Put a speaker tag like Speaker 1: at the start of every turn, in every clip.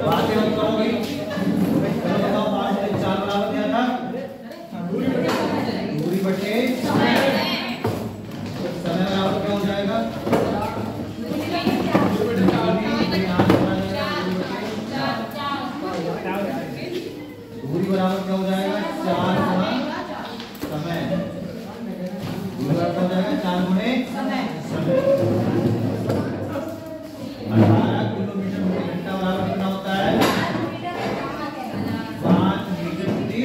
Speaker 1: बातें मत करो भाई। चलो बताओ 5 से 4 बराबर क्या था? दूरी बटे समय बराबर क्या हो जाएगा? दूरी बराबर क्या हो जाएगा? 4 गुना समय। दूरी बराबर हो जाएगा 4 गुने समय। 18 किलोमीटर प्रति घंटा बराबर कितना होता है? 5 मीटर प्रति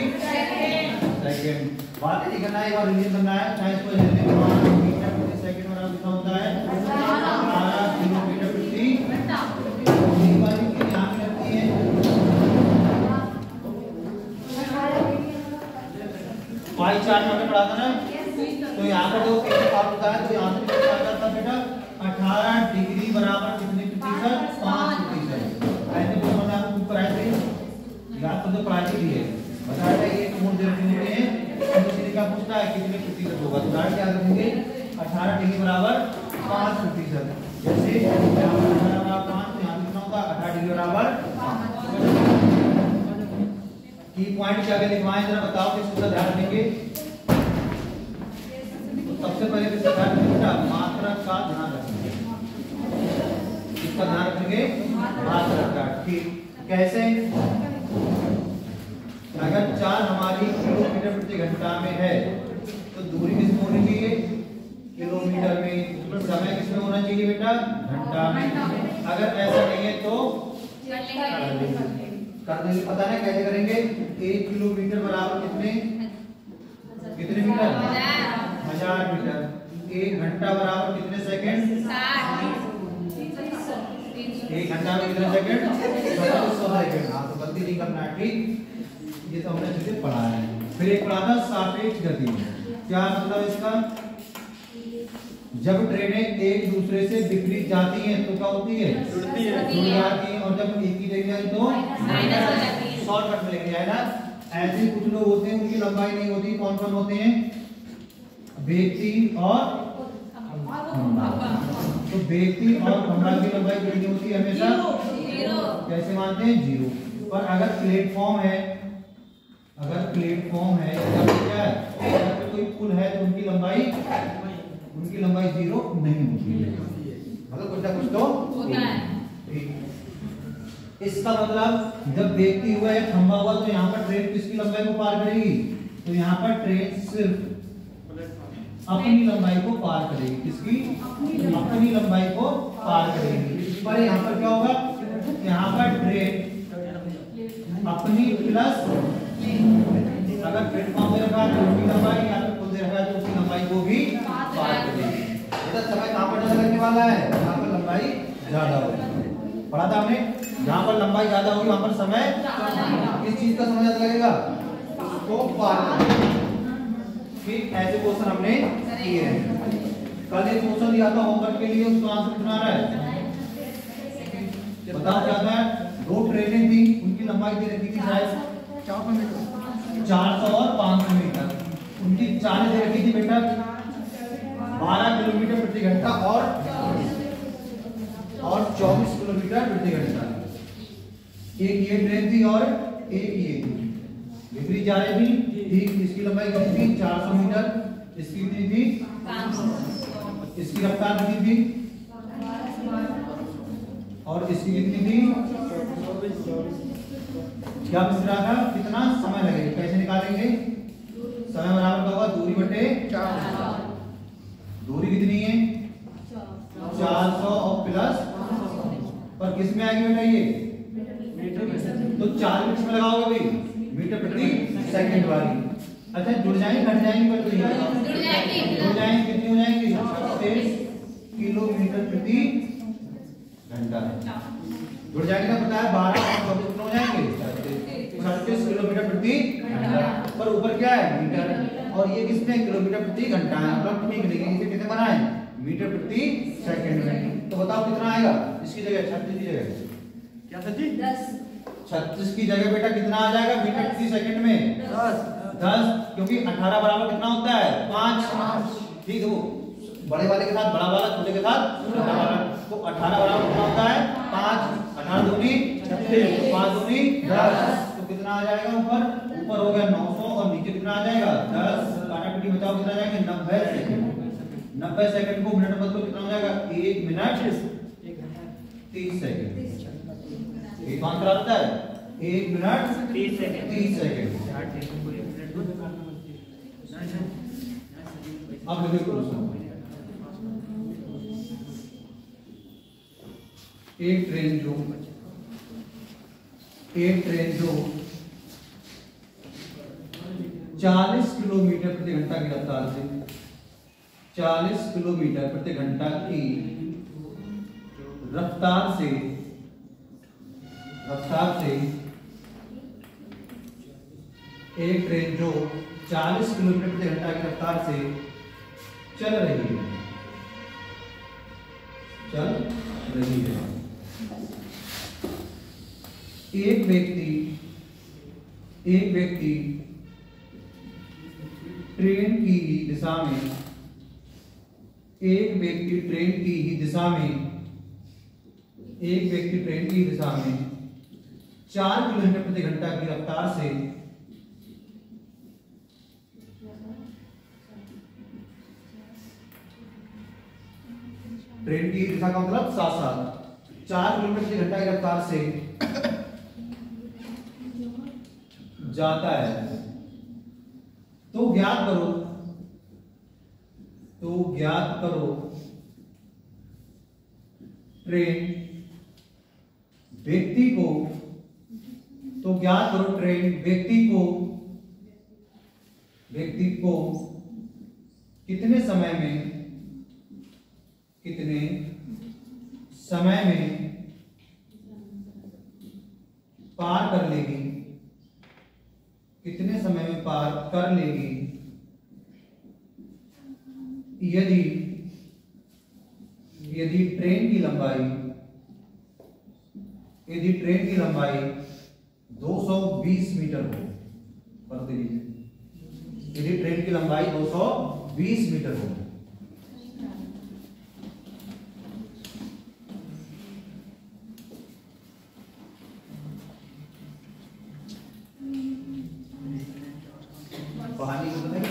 Speaker 1: सेकंड। बात नहीं करना है, एक बार रिवीजन करना है। चाहे इसको जल्दी 5 मीटर प्रति सेकंड बराबर कितना होता है? 18 किलोमीटर प्रति घंटा। एक बार इनकी ध्यान में रखती है। पाई चार्ट में हमने पढ़ा था ना, तो यहाँ पर जो कैसे पार होता है, तो यहाँ से क्या करता बेटा? 18 डिग्री बराबर कितने प्रतिशत? 5%। ऐसे कोई मैंने आपको ऊपर आए थे याद तो पढ़ाई दी है, बताया था ये कोण दे रखने में किसी का पूछता है कितने प्रतिशत होगा, तो डायरेक्ट क्या रखेंगे? 18 डिग्री बराबर 5%। जैसे यहाँ पर 18 बराबर 5, तो यहाँ कितना होगा? 18 डिग्री बराबर 5। की पॉइंट क्या क्या लिखवाएं जरा बताओ, किसका ध्यान रखेंगे? तो सबसे पहले किसका ध्यान रखेंगे? मात्रा का ध्यान रखेंगे। किसका ध्यान रखेंगे? मात्रा का। ठीक, कैसे? अगर 4 हमारी किलोमीटर प्रति घंटा में है तो दूरी किसमें होनी चाहिए? किलोमीटर में। समय किसमें होना चाहिए बेटा? घंटा में। अगर ऐसा नहीं है तो कर देंगे, पता नहीं कैसे करेंगे? 1 किलोमीटर बराबर कितने मीटर? 1000 मीटर। 1 घंटा बराबर कितने सेकंड? 1 घंटा में कितने सेकंड? 100 सेकंड। हाँ, तो गलती नहीं करना है, ठीक? ये तो हमने चीजें पढ़ा है। फिर एक पढ़ा था सापेक्ष गति। क्या मतलब इसका? जब ट्रेनें एक दूसरे से विपरीत जाती हैं तो क्या होती है? जुड़ जाती है। और जब एक ही जगह तो शॉर्टकट में लेके जाए ना। ऐसे कुछ लोग होते हैं उनकी लंबाई नहीं होती। कौन कौन होते हैं? व्यक्ति और खंभा। तो व्यक्ति और खंभा की लंबाई कितनी होती है? हमेशा 0। कैसे मानते हैं? 0। पर अगर प्लेटफॉर्म है, अगर प्लेटफॉर्म है या क्या है, अगर कोई पुल है तो उनकी लंबाई 0 नहीं होती है। मतलब कुछ ना कुछ तो होता है। इसका मतलब जब व्यक्ति हुआ या खंभा हुआ तो यहाँ पर ट्रेन किसकी लंबाई को पार करेगी? तो यहाँ पर ट्रेन सिर्फ अपनी लंबाई को पार करेगी। किसकी? अपनी लंबाई को पार करेगी। पर यहाँ पर क्या होगा? यहाँ पर ट्रेन अपनी प्लस अगर प्लेटफॉर्म दे रखा है तो उसकी लंबाई, या फिर पुल दे रखा है तो उसकी लंबाई को भी पार करेगी। तो समय कहाँ पर ज्यादा लगने वाला है? जहाँ पर लंबाई ज्यादा होगी। पढ़ा था हमने, जहाँ पर लंबाई ज्यादा होगी वहाँ पर समय, किस चीज का समय ज्यादा लगेगा? उसको पार करने। ठीक, ऐसे क्वेश्चन हमने किए हैं। कल एक क्वेश्चन दिया था होमवर्क के लिए, उसका आंसर कितना आ रहा है? बताओ क्या था? 2 ट्रेनें थी, उनकी लंबाई दे रखी थी शायद 400 और 500 मीटर। उनकी चाल दे रखी थी बेटा 12 किलोमीटर प्रति घंटा और 24 किलोमीटर प्रति घंटा। एक ये ट्रेन थी और एक ये थी, विपरीत जा रही थी। ठीक, इसकी लंबाई कितनी थी? 400 मीटर। इसकी कितनी थी? 500। इसकी रफ्तार कितनी थी? और इसकी कितनी थी? क्या पूछ रहा था? कितना समय लगेगा? कैसे निकालेंगे? समय बराबर होगा दूरी बटे 400। दूरी कितनी है? 400 और प्लस, पर किस में आएगी बेटा? ये तो 4 में लगाओगे भाई, मीटर प्रति सेकंड वाली। अच्छा, जुड़ जाएंगे घट जाएंगे? जुड़ जाएंगे। कितनी हो जाएंगी? 36 किलोमीटर प्रति घंटा। जुड़ जाएंगे ना, पता है 12 और 24 किलो हो जाएंगे 36 किलोमीटर प्रति घंटा। पर ऊपर क्या है? मीटर। और ये किसमें? किलोमीटर प्रति घंटा है। मतलब ठीक लिखेंगे, इसे कितने बनाए? मीटर प्रति सेकंड में। तो बताओ कितना आएगा इसकी जगह? 36 की जगह क्या? 36 की जगह बेटा कितना आ जाएगा मीटर प्रति सेकंड में? 10। क्योंकि 18 बराबर कितना होता है? 5। ठीक है, वो बड़े वाले के साथ बड़ा वाला, छोटे के साथ छोटा वाला। तो 18 बराबर कितना होता है? 5। 18 दूनी 36। 5 दूनी 10, तो कितना आ जाएगा ऊपर? ऊपर हो गया 900 और नीचे कितना आ जाएगा? 10। काटाकुटी बचाओ, कितना आ जाएगा? 90 सेकंड। 90 सेकंड को मिनट में बदलो, कितना हो जाएगा? 1 मिनट 30 सेकंड। एक आंसर आता है 1 मिनट 30 सेकंड। अब देखो प्रश्न, एक ट्रेन जो 40 किलोमीटर प्रति घंटा की रफ्तार से 40 किलोमीटर प्रति घंटा की रफ्तार से एक ट्रेन जो 40 किलोमीटर प्रति घंटा की रफ्तार से चल रही है। एक व्यक्ति ट्रेन की ही दिशा में 4 किलोमीटर प्रति घंटा की रफ्तार से ट्रेन की दिशा का मतलब साथ 4 किलोमीटर प्रति घंटा की रफ्तार से जाता है, तो ज्ञात करो ट्रेन व्यक्ति को कितने समय में पार कर लेगी, यदि ट्रेन की लंबाई 220 मीटर हो। पढ़ते लीजिए, यदि ट्रेन की लंबाई 220 मीटर हो, पानी को नहीं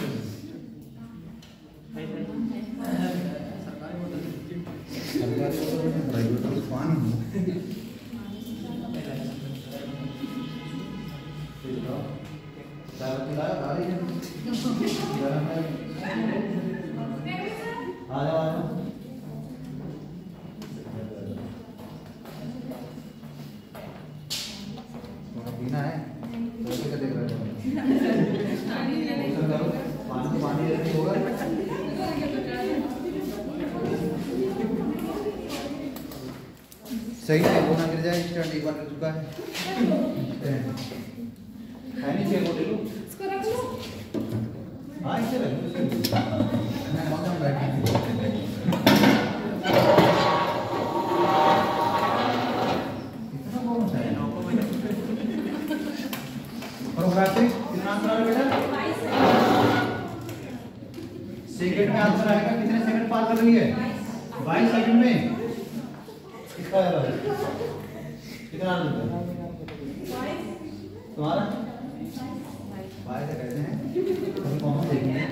Speaker 1: पीना है तो देख रहे पानी होगा। सही है, वो ना गिर जाए। स्टैंड एक बार गिर चुका है। नहीं चाहिए वो ले लो, इसको रख लो। हाँ इसे रख लो, मैं मौसम बैठ कितना आंसर आएगा बेटा? सेकंड में आंसर आएगा। कितने सेकंड पार कर रही है? 22 सेकंड में। कितना आएगा? कितना आंसर तुम्हारा? 22 कहते हैं, हम कौन देखेंगे?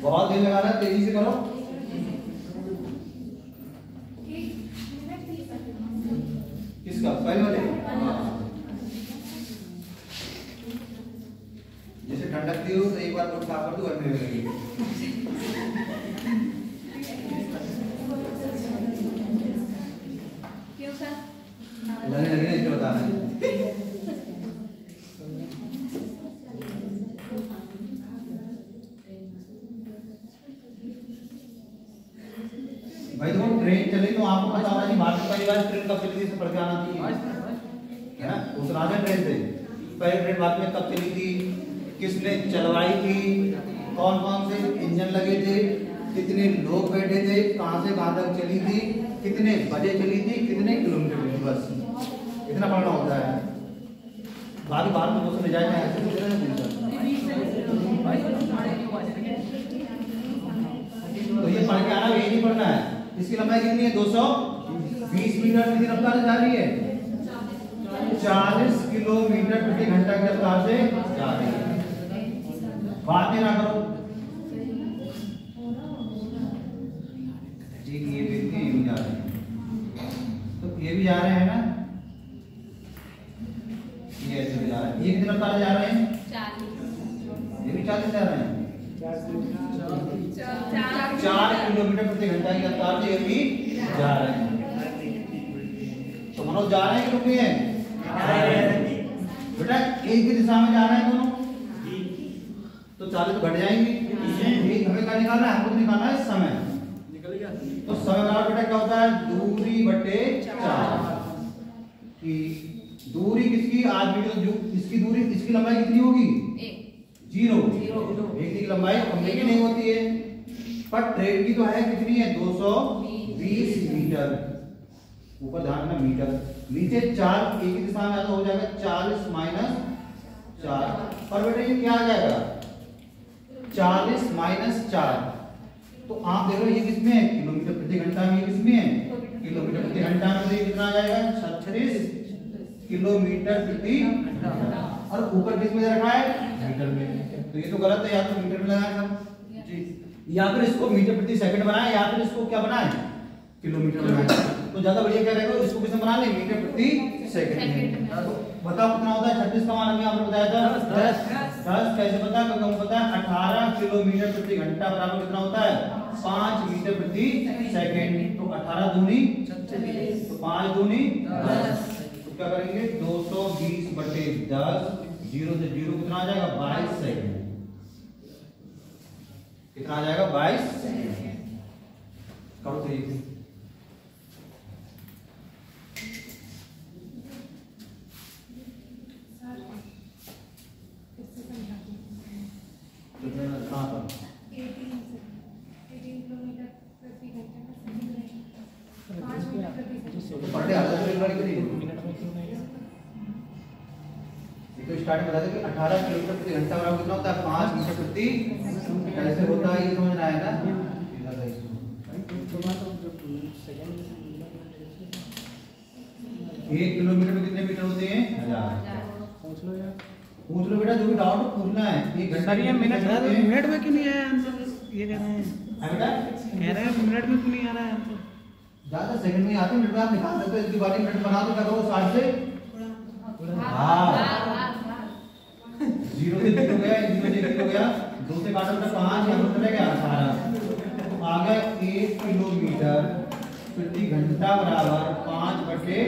Speaker 1: बहुत देर लगा रहा है, तेजी से करो। किसका? पहले वाले। जैसे ठंडकती हो तो एक बार उठा कर दो, गर्मी लगेगी। क्यों सर? लगने इसको बता रहे हैं। आपको पता होना चाहिए भारत में पहली बार ट्रेन कब चली थी, इसे पढ़ के आना चाहिए, है ना। उत्तराखंड ट्रेन से पहली ट्रेन भारत में कब चली थी, किसने चलवाई थी, कौन कौन से इंजन लगे थे, कितने लोग बैठे थे, कहां से कहां तक चली थी, कितने बजे चली थी, कितने किलोमीटर चली थी, बस इतना पढ़ना होता है। बाकी बात में दोस्तों ले जाएंगे ऐसे तो ये पढ़ के आना, ये नहीं पढ़ना है। इसकी लंबाई कितनी है, 220 मीटर कितनी रफ्तार से जा रही है, 40 किलोमीटर प्रति घंटा की रफ्तार से जा रही है। बात नहीं ना करो जी, ये भी जा रहे हैं, तो ये भी जा रहे हैं ना, ये ऐसे भी जा रहे हैं। ये कितनी रफ्तार से जा रहे हैं, 40, ये भी 40 जा रहे हैं, 4 किलोमीटर प्रति घंटा की रफ्तार से ये भी जा रहे हैं। तो मनोज जा रहे हैं कि रुक गए हैं बेटा, एक ही दिशा में जा रहे हैं दोनों, तो 40 तो घट जाएंगे। हमें क्या निकालना है, हमको निकालना है समय। तो समय बराबर बेटा क्या होता है, दूरी बटे 4। कि दूरी किसकी, आज वीडियो जो इसकी दूरी, इसकी लंबाई कितनी होगी, 0। एक की लंबाई खंभे की नहीं होती है, पर ट्रेन की तो है, कितनी है, 220 मीटर। ऊपर ध्यान रखना मीटर, नीचे 4 एक ही दिशा में आना, हो जाएगा 40 माइनस 4। पर बेटा ये क्या आ जाएगा, 40 माइनस 4। तो आप देख रहे हो ये किसमें है, किलोमीटर प्रति घंटा में, ये किसमें है, किलोमीटर प्रति घंटा में। तो ये कितना आ जाएगा, 36 किलोमीटर प्रति घंटा। और ऊपर किस में रखा है, मीटर में। तो ये तो गलत है, या तो मीटर में लगाएं हम जी, या फिर इसको मीटर प्रति सेकंड बनाएं, या फिर इसको क्या बनाएं, किलोमीटर बनाएं। तो ज्यादा बढ़िया क्या रहेगा, इसको किसमें बना लें, मीटर प्रति सेकंड में। तो बताओ कितना होता है, 36 का मान अभी आपने बताया था 10। कैसे पता, क्योंकि हमको पता है 18 किलोमीटर प्रति घंटा बराबर कितना होता है, 5 मीटर प्रति सेकंड। तो 18 दूनी 36, तो 5 दूनी 10। तो क्या करेंगे, 220 बटे 10, 0 से 0 कितना आ जाएगा, 22 सेकंड। कितना आ जाएगा, 22 सेकंड। करो तो ये कहाँ पर
Speaker 2: 18 किलोमीटर प्रति घंटा का सही रहेगा, 5 मीटर प्रति सेकंड।
Speaker 1: पढ़ते आते हैं मिनट में क्यों नहीं, तो स्टार्टिंग बता दें कि 18 किलोमीटर प्रति घंटा बराबर कितना होता है, 5 मीटर प्रति। कैसे होता है ये समझना है ना। 1 किलोमीटर में कितने मीटर होते हैं, 1000। पूछ लो बेटा, जो भी डाउट पूछना है। 1 घंटा
Speaker 3: ये मिनट में क्यों नहीं आया आंसर, ये कह रहे हैं,
Speaker 1: बेटा
Speaker 3: कह रहे हैं मिनट में क्यों नहीं आ रहा है आंसर।
Speaker 1: ज्यादा सेकंड में आते हैं, मिनट में आप निकाल सकते हो। इसकी बारी मिनट बना दो, क्या करो 60 से हां 0 से 0 गया, 0 से 0 गया, 2 से काटो तो 5, यहां पर चले गया 18। तो आ गया 1 किलोमीटर प्रति घंटा बराबर 5 बटे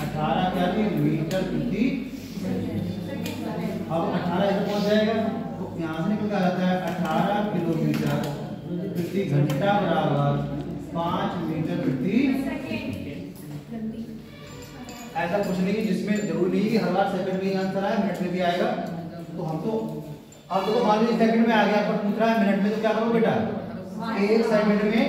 Speaker 1: 18 क्या थी, मीटर प्रति। अब 18 इधर पहुंच जाएगा, तो यहां से निकल के आ जाता है 18 किलोमीटर प्रति घंटा बराबर 5 मीटर प्रति। ऐसा कुछ नहीं है जिसमें जरूरी नहीं है कि हर बार सेकंड में ही आंसर आए, मिनट में भी आएगा। तो हम तो अब देखो मान लीजिए सेकंड में आ गया, पर पूछ रहा है मिनट में, तो क्या करो बेटा, 1 सेकंड में,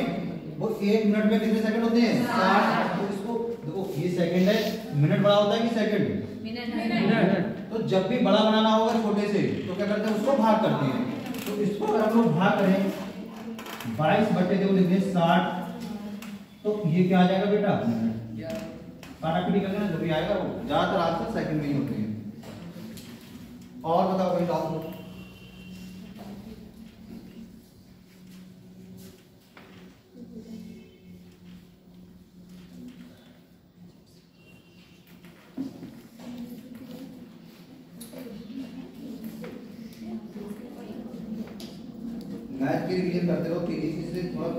Speaker 1: वो 1 मिनट में कितने सेकंड होते हैं, 60। तो इसको देखो, ये सेकंड है, मिनट बड़ा होता है कि सेकंड, मिनट। तो जब भी बड़ा बनाना होगा छोटे से, तो क्या करते हैं, उसको भाग करते हैं। तो इसको अगर हम लोग भाग करें 22 बटे 2 लिख दें 60, तो ये क्या आ जाएगा बेटा, काटाकुटी करके ना जो भी आएगा वो ज्यादातर आंसर सेकंड में ही होते हैं। और बताओ कोई डाउट हो, मैथ की रिवीजन करते रहो, केबीसी से थोड़ा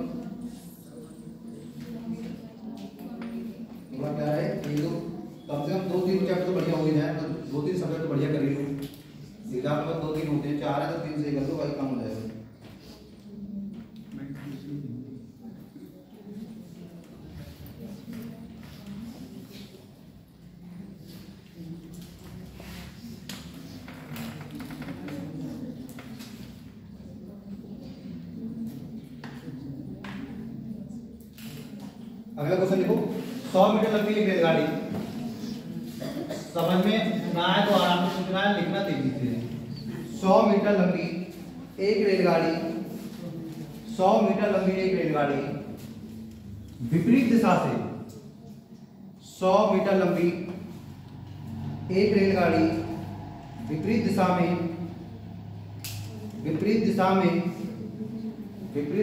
Speaker 1: क्या है, ये तो कम से कम 2-3 चैप्टर तो बढ़िया हो ही जाए, तो 2-3 सब्जेक्ट तो बढ़िया कर ही लो। एग्जाम में 2-3 होते हैं, 4 है तो 3 से कर दो, भाई काम हो जाएगा। अगला क्वेश्चन लिखो। 100 मीटर लंबी एक रेलगाड़ी, समझ में ना आए तो आराम से सोचना है, लिखना तेजी से। 100 मीटर लंबी एक रेलगाड़ी, 100 मीटर लंबी एक रेलगाड़ी विपरीत दिशा से, 100 मीटर लंबी एक रेलगाड़ी विपरीत दिशा में, विपरीत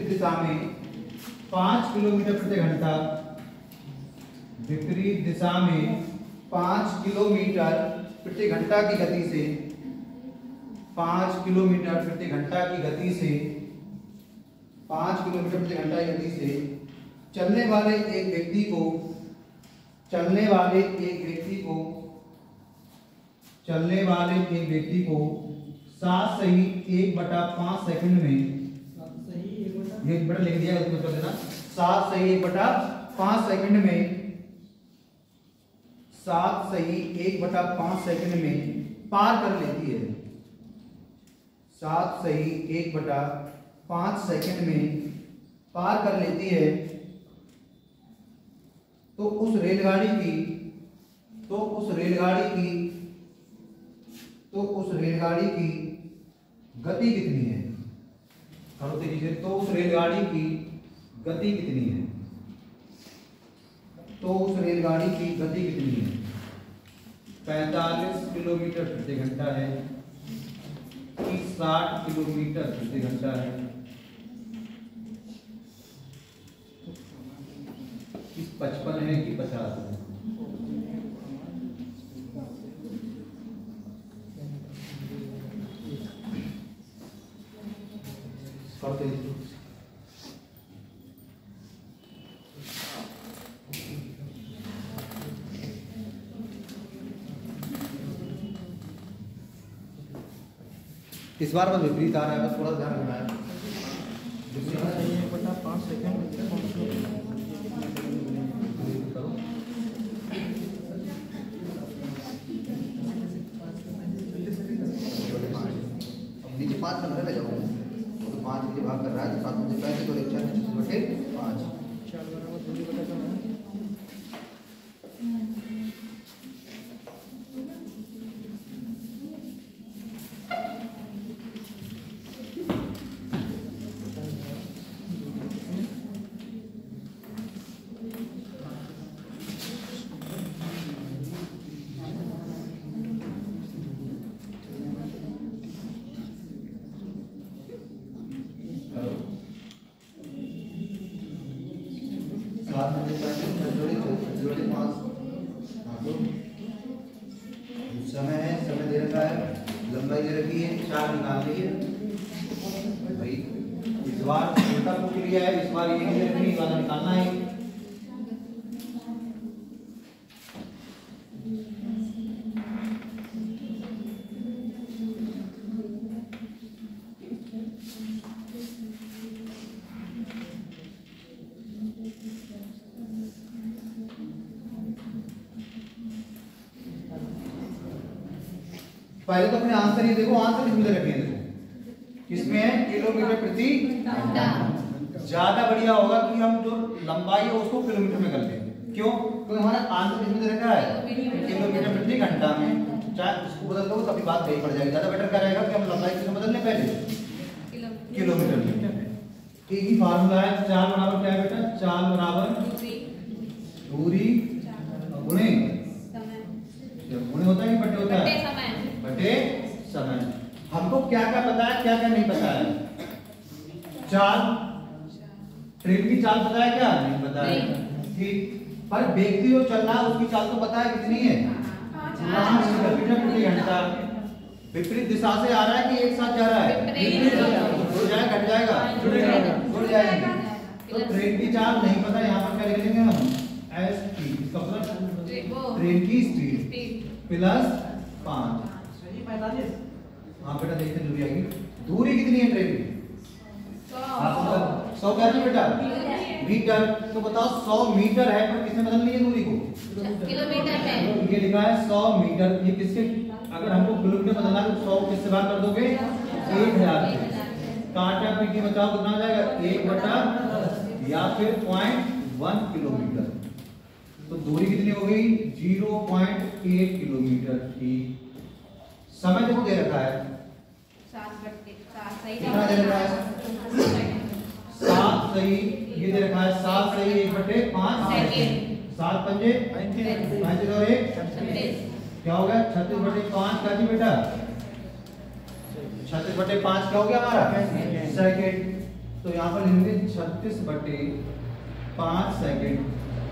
Speaker 1: दिशा में 5 किलोमीटर प्रति घंटा, विपरीत दिशा में 5 किलोमीटर प्रति घंटा की गति से, 5 किलोमीटर प्रति घंटा की गति से, 5 किलोमीटर प्रति घंटा की गति से चलने वाले एक व्यक्ति को, चलने वाले एक व्यक्ति को, चलने वाले एक व्यक्ति को 7 सही 1/5 सेकंड में, 1 लिख दिया उसमें कर देना, 7 सही 1/5 सेकंड में, 7 सही 1/5 सेकंड में पार कर लेती है, 7 सही 1/5 सेकंड में पार कर लेती है, तो उस रेलगाड़ी की, तो उस रेलगाड़ी की, तो उस रेलगाड़ी की गति कितनी है? करो तेजी से। तो उस रेलगाड़ी की गति कितनी है? तो उस रेलगाड़ी की गति कितनी है? 45 किलोमीटर प्रति घंटा है कि 60 किलोमीटर प्रति घंटा है? 55 है कि 50 है? करते हैं। इस बार बस विपरीत आ रहा है, बस थोड़ा ध्यान रखना है।
Speaker 3: 1/5 सेकंड
Speaker 1: नीचे 5 नंबर ले जाओ, तो 5 नीचे भाग कर रहा है, तो 7 मुझे पहले तो लेक्चर में 5
Speaker 3: 4 बराबर दूरी बटा समय।
Speaker 1: समय है, समय दे रखा है, लंबाई दे रखी है, 4 निकाल ली है भाई। इस बार उल्टा कुछ लिया है, इस बार ये नहीं रखनी, वाला निकालना है। पहले तो अपने आंसर ये देखो, आंसर इसमें रखे हैं, देखो इसमें है किलोमीटर प्रति घंटा। ज्यादा बढ़िया होगा कि हम जो लंबाई है उसको किलोमीटर में कर लें। क्यों? क्योंकि हमारा आंसर इसमें दे रखा है किलोमीटर प्रति घंटा में, चाहे उसको बदल दो तभी बात सही पड़ जाएगी। ज्यादा बेटर क्या रहेगा कि हम लंबाई किसमें बदल लें, पहले किलोमीटर में। एक ही फार्मूला है, 4 बराबर क्या है बेटा? 4 बराबर दूरी गुणे गुणे होता है कि बटे होता है? बटे समय। हमको क्या क्या पता है, क्या क्या नहीं पता है? चाल, ट्रेन की चाल पता है क्या? नहीं पता है, ठीक। पर व्यक्ति जो चल रहा है उसकी चाल तो पता है, कितनी है? 5 किलोमीटर प्रति घंटा। विपरीत दिशा से आ रहा है कि एक साथ जा रहा है? जुड़ जाएगा, घट जाएगा, जुड़ जाएगा। तो ट्रेन की चाल नहीं पता, यहाँ पर क्या लिख लेंगे हम? एस टी, इसका मतलब ट्रेन की स्पीड प्लस 5। हाँ बेटा देखते दूरी आएगी। दूरी कितनी है ट्रेन की? 100 क्या थी बेटा? मीटर। तो बताओ 100 मीटर है, पर किसने बदलनी है दूरी को? किलोमीटर में। ये लिखा है 100 मीटर। ये किसके, अगर हमको किलोमीटर बदलना है तो 100 किससे भाग कर दोगे? 1000 से। काटा पीटी बचाओ कितना हो जाएगा? 1/10 या फिर 0.10। 1 किलोमीटर। तो दूरी कितनी हो गई 0.8 किलोमीटर। ठीक, समय देखो दे रखा है
Speaker 2: 7/4
Speaker 1: कितना दे रखा है 7 सही, ये दे रखा है 7 सही 1/5
Speaker 2: सेकंड।
Speaker 1: 7 पंजे 35 और 1 क्या हो गया 36/5 क्या जी बेटा 36/5 क्या हो गया हमारा सेकंड। तो यहाँ पर लिखेंगे 36/5 सेकंड।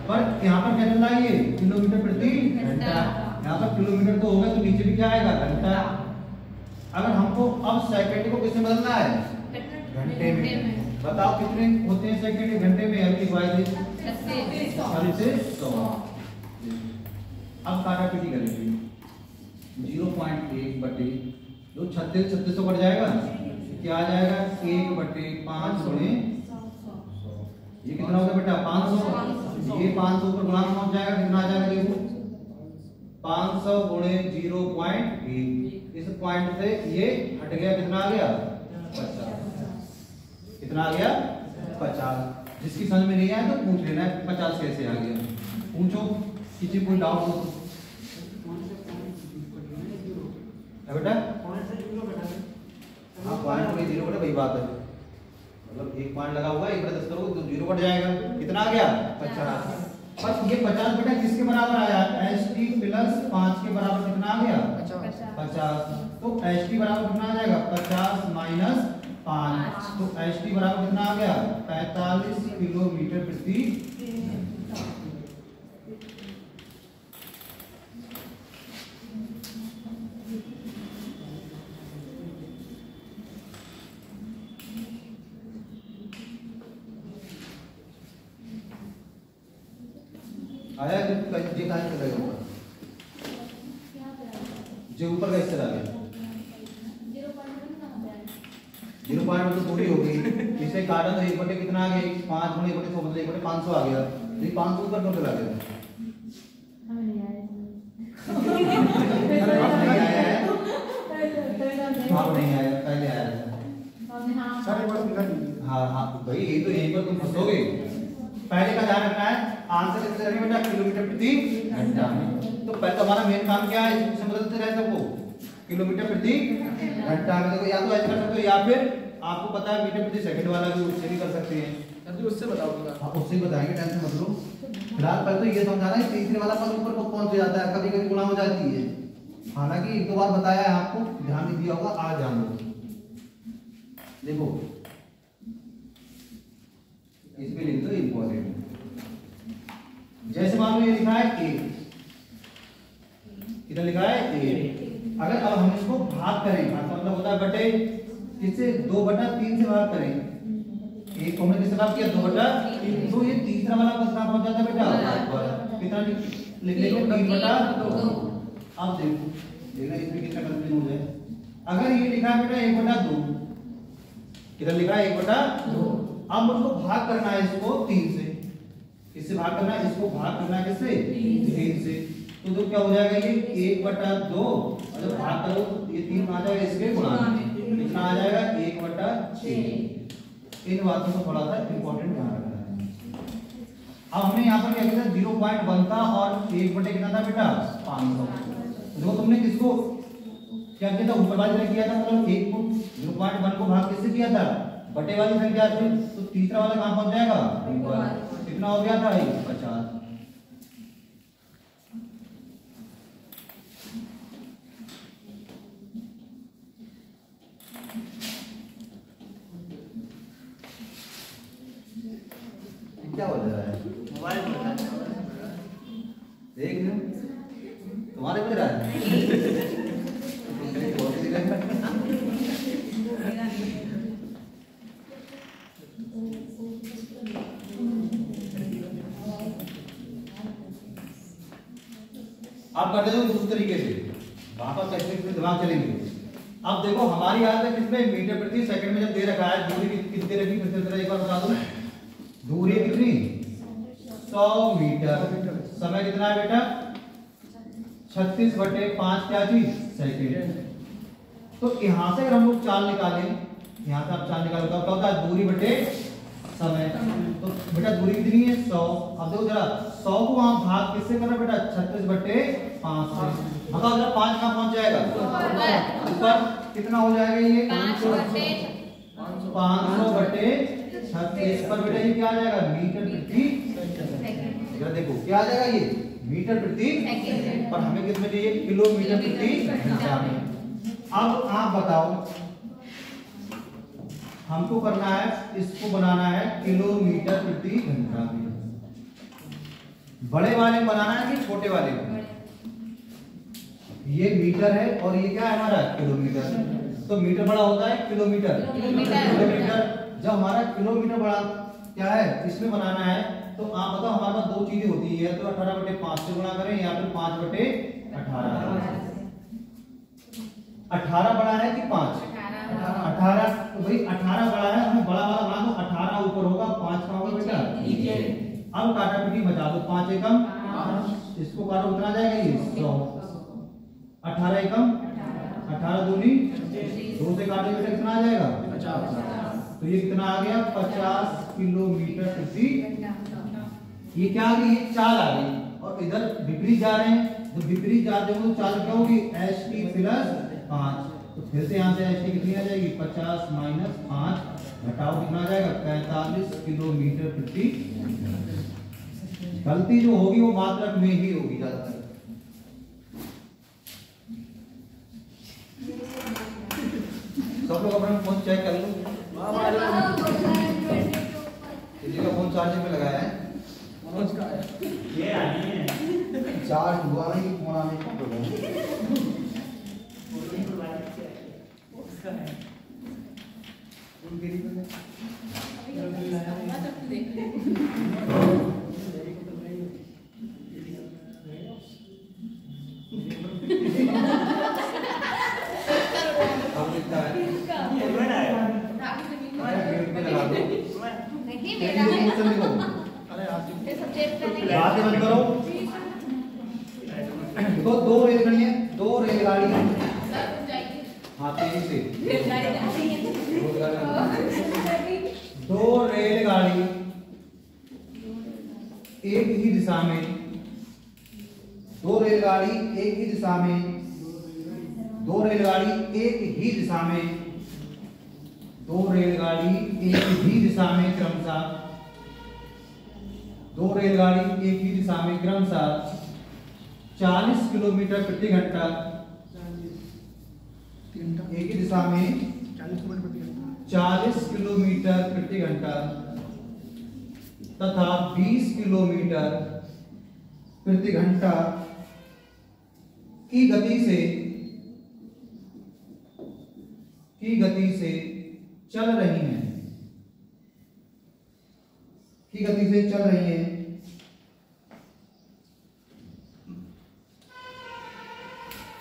Speaker 1: पर यहाँ पर क्या चल रहा है ये किलोमीटर प्रति घंटा। यहाँ पर किलोमीटर तो होगा तो नीचे भी क्या आएगा घंटा। अगर हमको अब सेकंड को किससे बदलना है घंटे में। बताओ कितने होते हैं सेकंड एक घंटे में। अब डिवाइड 100। अब काटा पीटी करेंगे 0.1 बटे जो 36 तो बढ़ जाएगा क्या आ जाएगा 1/5 गुणे 100। ये कितना होगा बेटा 500। ये 500 पर गुणा पहुंच जाएगा कितना आ जाएगा देखो 500 गुणे 0.1। इस पॉइंट से ये हट गया कितना आ गया 50। कितना आ गया 50। जिसकी समझ में नहीं आया तो पूछ लेना है 50 कैसे आ गया। पूछो किसी कोई डाउट हो बेटा। हाँ पॉइंट में 0 बटा वही बात है। मतलब एक पॉइंट लगा हुआ है 1/10 करोगे तो 0 कट जाएगा। कितना आ गया 50। बस ये 50 बेटा किसके बराबर आया st प्लस 5 के बराबर कितना आ गया 50। तो st बराबर कितना आ जाएगा 50 माइनस 5। तो st बराबर कितना आ गया 45 किलोमीटर प्रति आया। जे कहां से लगा ऊपर जो ऊपर का हिस्सा आ गया 0.1 तो पूरी हो गई। इसे काटा तो 1 बटे कितना आ गया 5 गुणे 1/100 मतलब 1/500 आ गया। ये 500 ऊपर कौन चला गया नहीं आया है। हाँ नहीं आया पहले आया सारे बात मिला नहीं। हाँ हाँ भाई यही तो यहीं पर तुम फंसोगे। पहले का ध्यान रखना है आंसर कितने करेंगे बेटा किलोमीटर प्रति घंटा। तो पहले तो हमारा मेन काम क्या है इसमें बदलते रहे सबको किलोमीटर प्रति घंटा में। देखो या तो ऐसे कर सकते हो या फिर आपको पता है मीटर प्रति सेकंड वाला भी उससे भी कर सकते हैं।
Speaker 3: जी उससे बताओ।
Speaker 1: हाँ उससे ही बताएंगे टेंशन मत लो। फिलहाल पहले तो ये समझाना है तीसरे वाला पद ऊपर को पहुंच जाता है कभी कभी गुणा हो जाती है। हालांकि एक दो बार बताया है आपको ध्यान नहीं दिया होगा आज जान लो। देखो इसमें लिख दो इंपॉर्टेंट। जैसे मान लो ये लिखा है a कितना लिखा है a। अगर अब हम इसको भाग करें मतलब होता है बटे किससे 2/3 से भाग करें। एक को हमने किससे भाग किया 2/3 तो ये तीसरा वाला पद कहां पहुंच जाता है बेटा कितना लिख लेंगे 3/2। अब देखो देखना इसमें कितना कंफ्यूजन हो जाए। अगर ये लिखा है बेटा 1/2 कितना लिखा है 1/2। अब मुझको भाग करना है इसको 3 से। किससे भाग करना है इसको भाग करना है किससे 3 से। तो क्या हो जाएगा ये 1/2 और जब भाग करो ये 3 आ जाएगा इसके गुणा में कितना आ जाएगा 1/6। इन बातों को थोड़ा सा इंपॉर्टेंट ध्यान रखना है। अब हमने यहाँ पर क्या किया था 0.1 था और 1 बटे कितना था बेटा 500। देखो तुमने किसको क्या किया था ऊपर वाले ने किया था मतलब 1 को 0.1 को भाग किससे किया था बटे वाली संख्या से। तो तीसरा वाला कहां पहुंच जाएगा ऊपर। कितना हो गया था 50। क्या हो रहा है मोबाइल देख लो तुम्हारे बज रहा है। आप करते हो उस तरीके से वहां पर कैसे दिमाग चलेंगे। अब देखो हमारी हालत है कितने मीटर प्रति सेकंड में जब दे रखा है दूरी कितनी दे रखी फिर से एक बार बता दो। दूरी कितनी 100 मीटर। समय कितना है बेटा 36/5 क्या चीज सेकंड। तो यहां से अगर हम लोग चाल निकालें यहाँ से आप चाल निकालो क्या होता है दूरी बटे समय। तो बेटा दूरी कितनी है 100। अब देखो जरा 100 को वहां भाग किससे करना बेटा 36/5 से। बताओ जरा 5 कहां पहुंच जाएगा ऊपर कितना हो जाएगा ये 500/36 पर बेटा ये क्या आ जाएगा मीटर प्रति जरा देखो क्या आ जाएगा ये मीटर प्रति पर हमें कितने चाहिए किलोमीटर प्रति घंटा में। अब आप बताओ हमको करना है इसको बनाना है किलोमीटर प्रति घंटा में। बड़े वाले में बनाना है कि छोटे वाले में? ये मीटर है और ये क्या है हमारा किलोमीटर। तो मीटर बड़ा होता है किलोमीटर। जब हमारा किलोमीटर बड़ा क्या है इसमें बनाना है तो आप बताओ हमारे पास दो चीजें होती है तो 18/5 से गुणा करें या फिर 5/18। 18 बड़ा है कि 5? 18। तो भाई 18 बड़ा है हमें बड़ा वाला बना दो 18 ऊपर होगा 5 कहां होगा बेटा नीचे। अब काटा पीटी बचा दो 5 एकम 5 इसको काटो कितना जाएगा ये 100। 18 एकम 18 दूनी 2 से काटो बेटा कितना आ जाएगा 50। तो ये कितना आ गया 50 किलोमीटर प्रति। ये क्या आ गई ये चाल आ गई और इधर विपरीत जा रहे हैं तो विपरीत जाते हो तो चाल क्या होगी ht + 5। तो फिर से यहाँ से ht कितनी आ जाएगी 50 - 5 घटाओ कितना आ जाएगा 45 किलोमीटर प्रति। गलती जो होगी वो मात्रक में ही होगी ज्यादातर। सब लोग अपना फोन चेक कर लो किसी का फोन चार्जिंग पे लगाया है ये आनी है चार्ज हुआ नहीं फोन आने का बातें बंद करो। देखो दो रेलगाड़ियां हाँ तेजी से दो रेलगाड़ी एक ही दिशा में दो रेलगाड़ी एक ही दिशा में दो रेलगाड़ी एक ही दिशा में दो रेलगाड़ी एक ही दिशा में क्रमशः दो रेलगाड़ी एक ही दिशा में क्रमशः 40 किलोमीटर प्रति घंटा एक ही दिशा में 40 किलोमीटर प्रति घंटा तथा 20 किलोमीटर प्रति घंटा की गति से चल रही हैं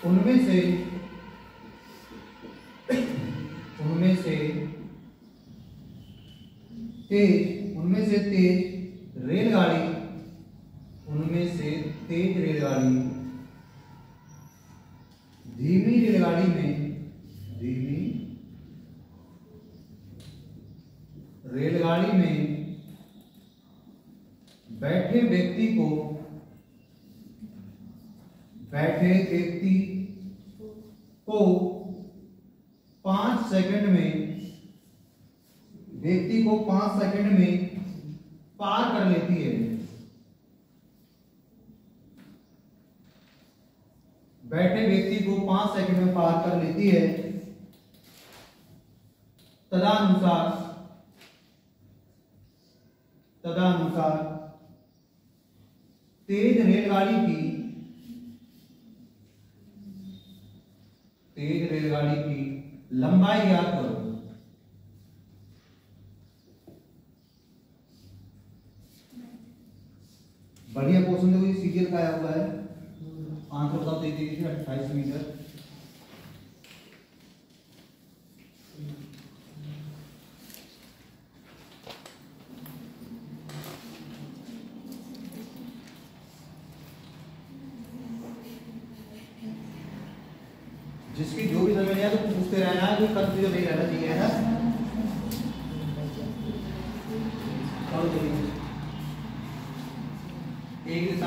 Speaker 1: उनमें से तेज रेलगाड़ी धीमी रेलगाड़ी में बैठे व्यक्ति को 5 सेकंड में पार कर लेती है। बैठे व्यक्ति को 5 सेकंड में पार कर लेती है। तदनुसार तेज रेलगाड़ी की लंबाई ज्ञात करो। बढ़िया क्वेश्चन देखो ये सीरियल का आया हुआ है आंसर बताओ दे दीजिए 28 मीटर। जिसकी जो भी समझ आया तो पूछते रहना है, कोई कंफ्यूजन नहीं रहना चाहिए है ना।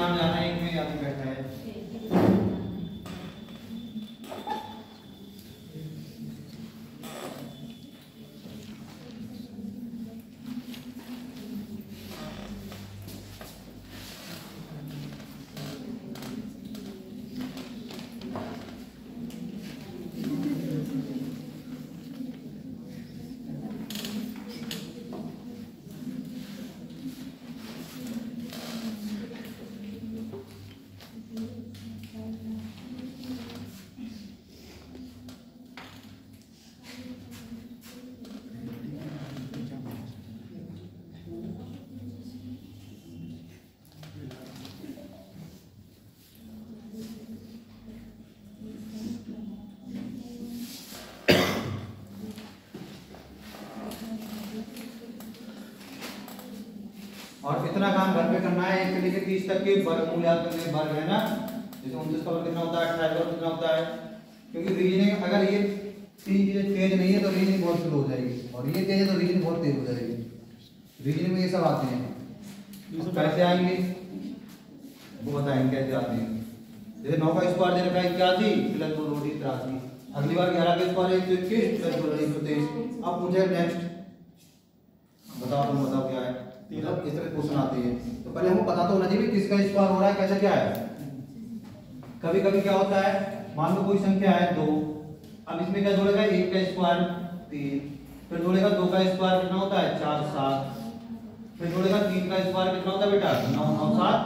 Speaker 1: एग्जाम जाना है, एक में यहाँ पे बैठा है। और कितना काम घर पे करना है, 1 से लेकर 30 तक के वर्गमूल याद करने, वर्ग है ना, जैसे 29 का वर्ग कितना होता है, 28 का वर्ग कितना होता है। क्योंकि रीजनिंग अगर ये 3 चीजें तेज नहीं है तो रीजनिंग बहुत स्लो हो जाएगी, और ये तेज है तो रीजनिंग बहुत तेज हो जाएगी। रीजनिंग में ये सब आते हैं। कैसे आएंगे वो बताएंगे कैसे आते हैं। जैसे 9 का स्क्वायर दे रखा है 81 प्लस 2 रोटी 83, अगली बार 11 का स्क्वायर 121 प्लस 2 123। अब पूछे नेक्स्ट, बताओ तुम बताओ क्या है। मतलब इस तरह क्वेश्चन आते हैं तो पहले हमको पता तो होना चाहिए किसका स्क्वायर हो रहा है, कैसा क्या है। कभी कभी क्या होता है, मान लो कोई संख्या है 2, अब इसमें क्या जोड़ेगा, 1 का स्क्वायर 3, फिर जोड़ेगा 2 का स्क्वायर कितना होता है 4 7, फिर जोड़ेगा 3 का स्क्वायर कितना होता है बेटा 9 9 7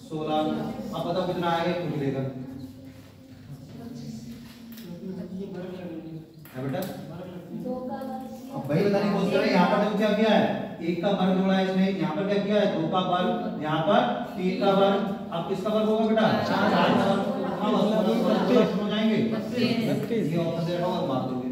Speaker 1: 16। अब बताओ कितना आएगा, खुद मिलेगा है बेटा। अब वही बताने की कोशिश करें। यहाँ पर देखो क्या किया है, 1 का वर्ग जोड़ा है इसने, यहाँ पर क्या किया है 2 का वर्ग, यहाँ पर 3 का वर्ग। अब किसका वर्ग होगा बेटा 4 का वर्ग। हाँ हो जाएंगे, ये ऑप्शन दे रहा हूँ मार दोगे।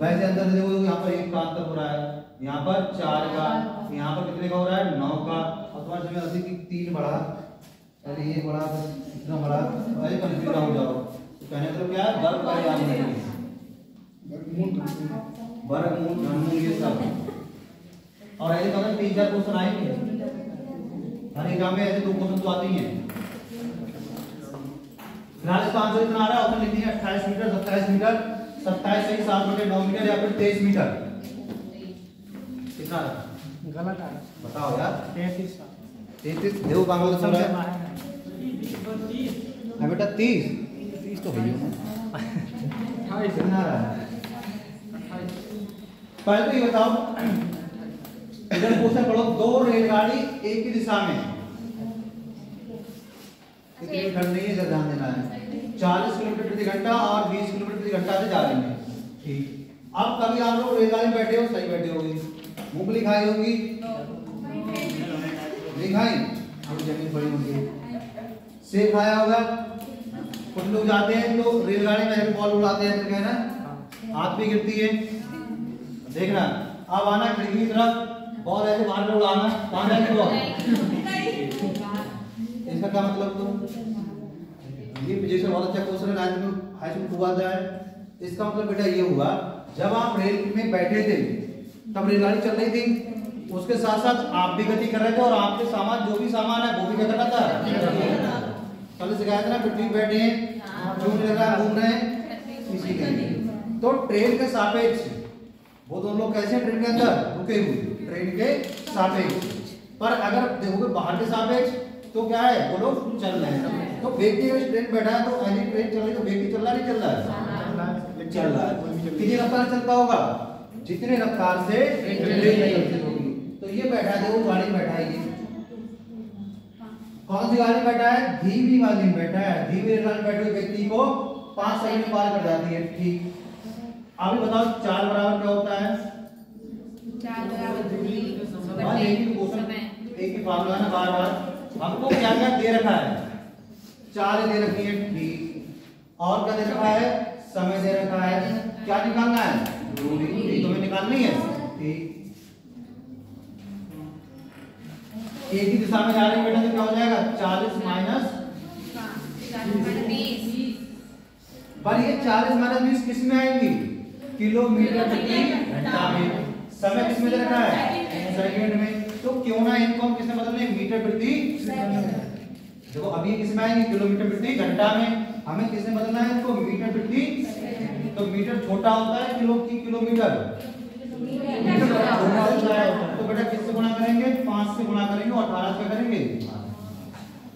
Speaker 1: वैसे अंदर देखो यहाँ पर 1 का अंतर हो रहा है, यहाँ पर 4 का, यहाँ पर कितने का हो रहा है 9 का। और तुम्हारे समय अधिक 3 बढ़ा, अरे ये बढ़ा इतना बढ़ा, अरे कंफ्यूज हो जाओ। तो कहने मतलब क्या है, वर्ग का याद नहीं है, वर्गमूल घनमूल ये सब। और ऐसे कदम 3-4 क्वेश्चन आएंगे हर एग्जाम में, ऐसे 2 क्वेश्चन तो आते ही हैं। फिलहाल इसका आंसर इतना आ रहा है, ऑप्शन लिख दिया 28 मीटर 27 मीटर 27 सही 7/9 मीटर या फिर 23 मीटर। कितना
Speaker 3: गलत आ रहा है,
Speaker 1: बताओ यार।
Speaker 3: 33
Speaker 1: देखो काम हो तो
Speaker 3: है
Speaker 1: है बेटा 30 तो है ही कितना आ रहा है। पहले तो ये बताओ, इधर क्वेश्चन पढ़ो, 2 रेलगाड़ी एक ही दिशा में, इतनी ठंड नहीं है, इधर ध्यान देना है, 40 किलोमीटर प्रति घंटा और 20 किलोमीटर प्रति घंटा से जा रही है। ठीक, अब कभी आप लोग रेलगाड़ी में बैठे हो, सही बैठे होगी, मूंगफली खाई होगी, नहीं खाई, अब जमीन पड़ी होगी, सेब खाया होगा। कुछ लोग जाते हैं तो रेलगाड़ी में बॉल उड़ाते हैं तो कहना हाथ भी गिरती है, देखना। अब आना खिड़की की तरफ, बॉल ऐसे बाहर में उड़ाना, कहां जाएगी बॉल, इसका क्या मतलब। तो ये जैसे बहुत अच्छा क्वेश्चन है, 9th में हाई स्कूल हुआ था, इसका मतलब बेटा ये हुआ, जब आप रेल में बैठे थे तब रेलगाड़ी चल रही थी, उसके साथ साथ आप भी गति कर रहे थे और आपके सामान जो भी सामान है वो भी क्या कर रहा था। कल सिखाया था ना, पृथ्वी पे बैठे हैं, जो भी लग रहा है घूम रहे हैं, इसी के लिए। तो ट्रेन के सापेक्ष वो दोनों लोग कैसे, ट्रेन के अंदर रुके हुए, ट्रेन के सापेक्ष। पर अगर देखोगे बाहर के सापेक्ष तो क्या है, वो लोग चल रहे हैं। तो व्यक्ति अगर ट्रेन बैठा है तो ऐसी ट्रेन चल रही है तो व्यक्ति चल रहा नहीं चल रहा है, चल रहा है। कितनी रफ्तार चलता होगा, जितने रफ्तार से ट्रेन चलती होगी। तो ये बैठा है, वो गाड़ी बैठा है, ये कौन सी गाड़ी बैठा है, धीमी वाली में बैठा है। धीमी रेलगाड़ी बैठे हुए व्यक्ति को 5 सेकंड में पार कर जाती है। ठीक, अभी बताओ 4 बराबर क्या होता है,
Speaker 2: 4 बराबर दूरी,
Speaker 1: एक ही फार्मूला है ना, बार बार हमको क्या क्या दे रखा है, 4 दे रखी है। ठीक, और क्या दे रखा है, समय दे रखा है, क्या निकालना है, दूरी तुम्हें निकालनी है। ठीक, एक ही दिशा में जा रहे हैं बेटा तो क्या हो जाएगा 40 माइनस
Speaker 2: 20।
Speaker 1: पर ये 40 माइनस 20 किस में आएंगी, किलोमीटर प्रति घंटा में। समय किस में दे रखा है, सेकंड में। तो क्यों ना इनको हम किसमें बदल लें, मीटर प्रति सेकंड। देखो अभी किसमें आएंगे, किलोमीटर प्रति घंटा में, हमें किसमें बदलना है इनको, मीटर प्रति सेकंड। तो मीटर छोटा होता है किलो की किलोमीटर, मीटर छोटा होता है। तो बेटा किससे गुणा करेंगे, 5 से गुणा करेंगे और 18 से करेंगे।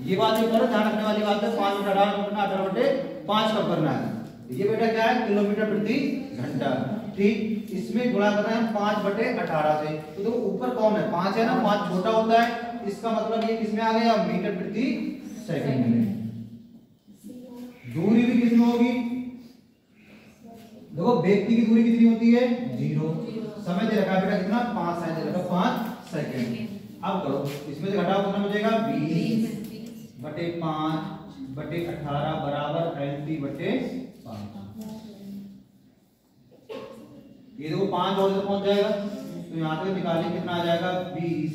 Speaker 1: ये बात एक बार ध्यान रखने वाली बात है, 5 बटे 18 कब करना है। ये बेटा क्या है, किलोमीटर प्रति घंटा। ठीक, इसमें गुणा करना है 5 बटे 18 से। तो देखो ऊपर कौन है, 5 है ना, 5 छोटा होता है, इसका मतलब ये किसमें आ गया, मीटर प्रति सेकंड में। दूरी भी कितनी होगी, देखो व्यक्ति की दूरी कितनी होती है, 0। समय दे रखा है बेटा कितना, 5 है, दे रखा 5 सेकंड। अब करो, इसमें से घटाओ कितना बचेगा, 20 बटे 5 बटे 18 बराबर LT बटे 5। ये देखो 5 और से पहुंच जाएगा, तो यहाँ तक निकालें कितना आ जाएगा, 20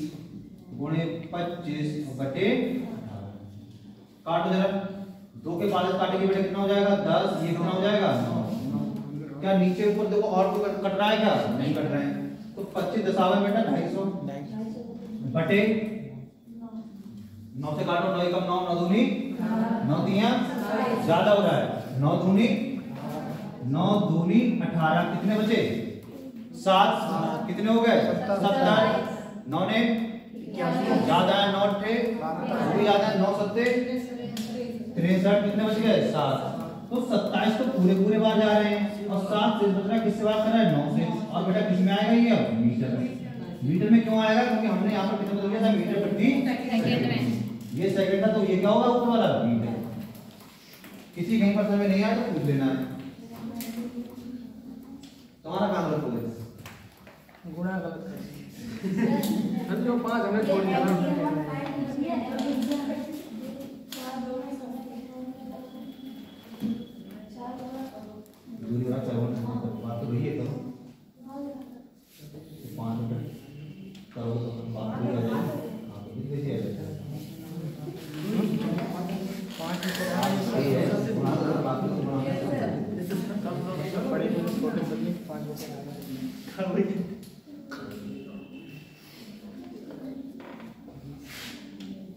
Speaker 1: गुणे 25 बटे 18। काटो जरा, 2 के 5 काटेंगे बेटा कितना हो जाएगा, 10। ये कितना हो जाएगा, 9। क्या नीचे ऊपर देखो और तो कट रहा है क्या, नहीं कट रहे हैं। तो 25 दशावें बेटा 250 बटे 9 से काटो, 9 एकम 9, 9 दूनी 9 दिया ज्यादा हो रहा है, 9 दूनी 18, कितने बचे, 7, कितने हो गए, 70। 9 ने ज्यादा है, 9 थे वो भी ज्यादा है, 9 सत्ते 63, कितने बच गए, 7। तो 27 तो पूरे बार जा रहे हैं, और 7 से बच रहा है, किससे बात कर रहा है, 9 से। और बेटा किसमें आएगा ये, अब मीटर में। मीटर में क्यों आएगा, क्योंकि हमने यहाँ पर कितना बदल दिया था, मीटर प्रति सेकंड। ये सेकंड था, तो ये क्या होगा ऊपर वाला, मीटर। किसी कहीं पर समय नहीं आया तो पूछ लेना है, तुम्हारा काम रखोगे।
Speaker 3: गुणा गलत है, जो 5 हमने छोड़ दिया ना।
Speaker 1: दूरी वाला चलो बात तो वही है, करो 5 मिनट करो तो बात पूरी हो जाएगी। हां तो कितने से आ जाएगा, 5 सही है, गुणा करो बाकी तो गुणा
Speaker 3: कम लोग बड़े छोटे सभी 5 बटे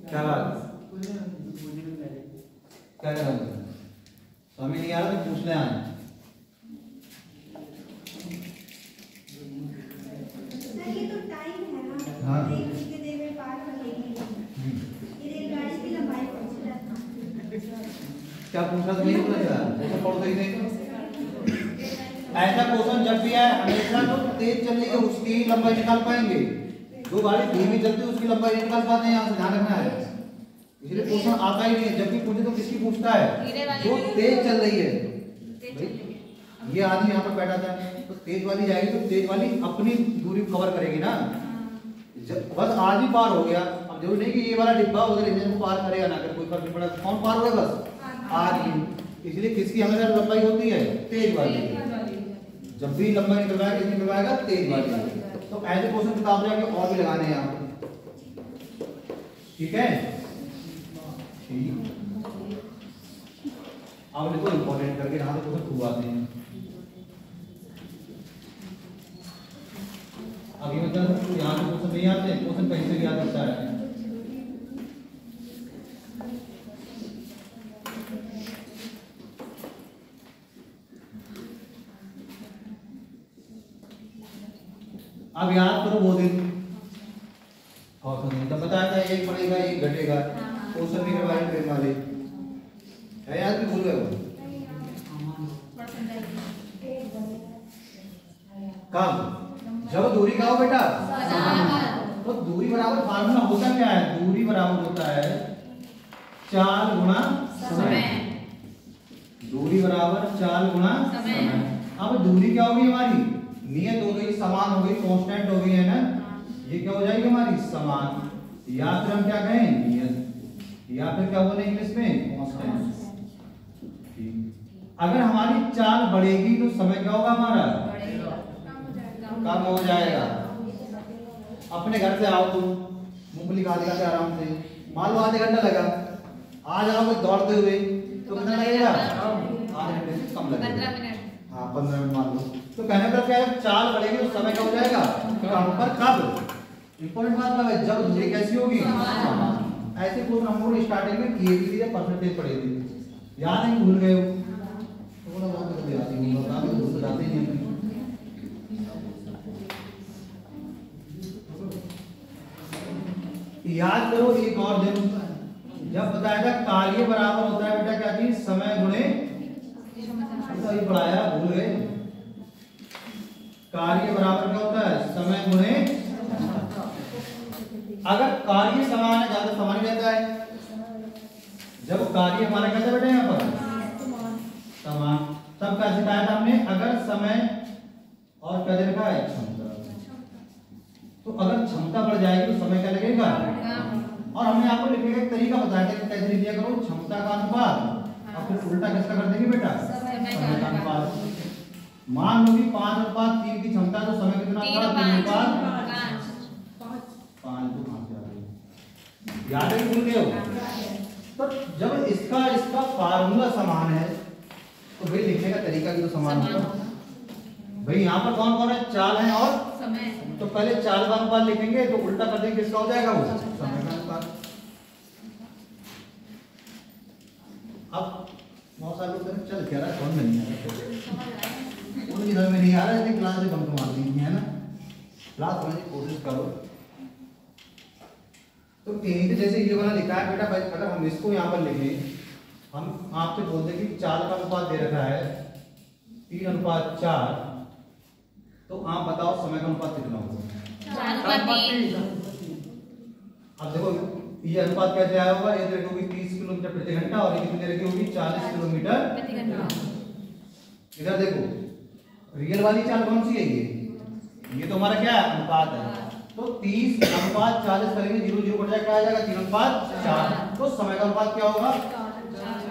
Speaker 1: क्या बात, क्या कर रहे हो, समझ नहीं आ रहा तो पूछने आए।
Speaker 4: ये तो टाइम है ना,
Speaker 1: हाँ।
Speaker 4: कितनी देर में पार कर लेंगे, ये रेलगाड़ी की लंबाई पूछ रहा था।
Speaker 1: क्या पूछा तो नहीं पूछा, ऐसा पढ़ दे नहीं। ऐसा क्वेश्चन जब भी आए हमेशा तो तेज चलने के उसकी लंबाई निकाल पाएंगे, जो गाड़ी धीमी चलती है उसकी लंबाई नहीं निकाल पाते हैं, यहाँ से ध्यान रखना है। इसलिए क्वेश्चन आता ही नहीं है, जब भी पूछे तो किसकी पूछता है, जो तेज चल रही है। ये आदमी यहाँ पर बैठा था, तो तेज वाली जाएगी तो तेज वाली अपनी दूरी कवर करेगी ना, बस आज ही पार हो गया। अब जरूरी नहीं कि ये वाला डिब्बा उधर इंजन को पार करेगा ना, अगर कोई फर्क नहीं पड़ा, कौन पार होगा, बस आज ही। इसलिए किसकी हमेशा लंबाई होती है, तेज वाली। जब भी लंबाई निकलवाएगा, किसकी निकलवाएगा, तेज वाली। तो ऐसे क्वेश्चन किताब जाके और भी लगाने हैं आप, ठीक है। ठीक, अब देखो इंपॉर्टेंट करके यहाँ से क्वेश्चन खूब आते हैं। अभी मतलब यहाँ से क्वेश्चन नहीं आते, क्वेश्चन कहीं से भी आ सकता है। अब याद करो वो दिन और तब बताया था, एक बढ़ेगा एक घटेगा, क्वेश्चन भी करवाए ट्रेन वाले है, याद भी भूल गए हो। कब, जब दूरी का हो बेटा, तो दूरी बराबर फार्मूला होता क्या है, दूरी बराबर होता है 4 गुणा समय। दूरी बराबर 4 गुणा समय। अब दूरी क्या होगी हमारी, नियत हो गई, समान हो गई, कांस्टेंट हो गई है ना, ये क्या हो जाएगी हमारी, समान, या फिर हम क्या कहें, नियत, या फिर क्या बोले इंग्लिश में, कांस्टेंट। अगर हमारी चाल बढ़ेगी तो समय क्या होगा हमारा, कम हो जाएगा। अपने घर से आओ तुम, मूंगफली खा लेगा आराम से, मान लो आधे घंटा लगा, आ जाओगे दौड़ते हुए तो कितना लगेगा, आधे घंटे से कम लगेगा,
Speaker 2: 15 मिनट।
Speaker 1: हाँ 15 मिनट मान लो। तो कहने का क्या है, चाल बढ़ेगी तो समय क्या हो जाएगा कम, पर कब, इंपॉर्टेंट बात क्या है, जब दूरी कैसी होगी, ऐसे क्वेश्चन हम लोग स्टार्टिंग में किए भी थे, परसेंटेज पढ़े थे, याद है कि भूल गए हो, थोड़ा बहुत तो याद ही होगा, काफी भूल तो जाते ही हैं। याद करो एक और दिन, जब बताया था कार्य बराबर होता है बेटा क्या चीज, समय गुणे, अभी पढ़ाया भूल गए, कार्य बराबर क्या होता है, समय गुणे, अगर कार्य समान है ज्यादा समान रहता है, जब कार्य हमारा कहते हैं बेटा यहाँ पर समान, तब क्या सिखाया था हमने, अगर समय और क्या दे रखा है, क्षमता, तो अगर क्षमता बढ़ जाएगी तो समय क्या लगेगा, और हमने आपको लिखने का एक तरीका बताया था कि कैसे लिख दिया करो, क्षमता का अनुपात और फिर उल्टा किसका कर देंगे बेटा, समय का अनुपात। मान लो कि 5:3 की क्षमता, तो समय कितना था, 3:5, तो याद है कि भूल गए हो। तो जब इसका फार्मूला समान है तो भाई लिखने का तरीका भी तो समान होगा। भाई यहाँ पर कौन कौन है, चाल है और समय, तो पहले चाल का अनुपात लिखेंगे तो उल्टा कर देंगे, किसका हो जाएगा वो, समय का अनुपात। अब बहुत सारे लोग चल क्या रहा है, कौन नहीं आ रहा, उनकी समझ में नहीं आ रहा है, क्लास से बंक मार दी है ना, क्लास समझने की कोशिश करो। तो एक जैसे ये वाला लिखा है बेटा, अगर हम इसको यहाँ पर लिखें, हम आपसे बोलते हैं कि चाल का अनुपात दे रखा है 3:4, तो आप बताओ समय का अनुपात कितना होगा। अब देखो ये अनुपात कैसे आया होगा, ये दे होगी 30 किलोमीटर प्रति घंटा और ये कितनी दे रखी होगी, 40 किलोमीटर प्रति घंटा। इधर देखो रियल वाली चाल कौन सी है, ये तो हमारा क्या है, अनुपात है, तो 30:40 करेंगे, 0 0 कट जाएगा, क्या आ जाएगा, 3:4, तो समय का अनुपात क्या होगा,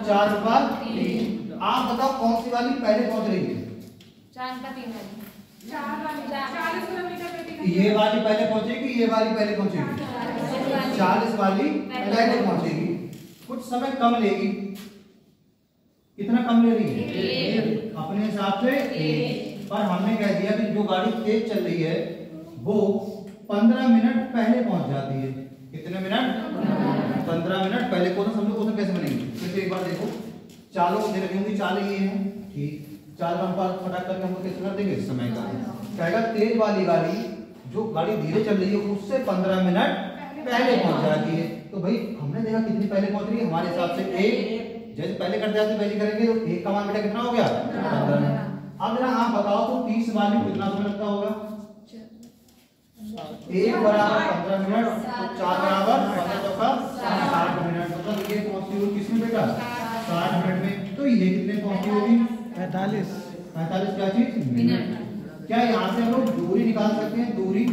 Speaker 1: 4:3। आप बताओ कौन सी वाली पहले पहुंच रही है,
Speaker 2: 40 किलोमीटर प्रति घंटा।
Speaker 1: ये वाली पहले पहुंचेगी, ये वाली पहले पहुंचेगी, 40 वाली पहले पहुंचेगी, कुछ समय कम लेगी, कितना कम ले रही है, अपने हिसाब से, पर हमने कह दिया कि जो गाड़ी तेज चल रही है वो 15 मिनट पहले पहुंच जाती है, कितने मिनट, 15 मिनट पहले। को समझो क्वेश्चन कैसे बनेंगे, फिर एक बार देखो, चालों दे रखी होंगी, चाल ये है, ठीक, चाल का अनुपात फटाक करके हम लोग कैसे कर देंगे, समय का, कहेगा तेज वाली गाड़ी जो गाड़ी धीरे चल रही है उससे 15 मिनट पहले पहुंच जाती है, तो भाई हमने देखा कितनी पहले पहुंच रही है, हमारे हिसाब से 1, जैसे पहले करते जाते वैसे करेंगे, तो 1 का मान बेटा कितना हो गया, 15 मिनट। अब जरा आप बताओ तो 30 वाली को कितना समय लगता होगा, 1 बराबर 15 मिनट, तो 4 बराबर 15 चौका 60 मिनट, मतलब ये पहुंचती होगी किसमें बेटा, 60 मिनट में, तो ये कितने पहुंचती होगी, 45 क्या चीज, मिनट। क्या यहाँ से हम लोग दूरी निकाल सकते हैं, दूरी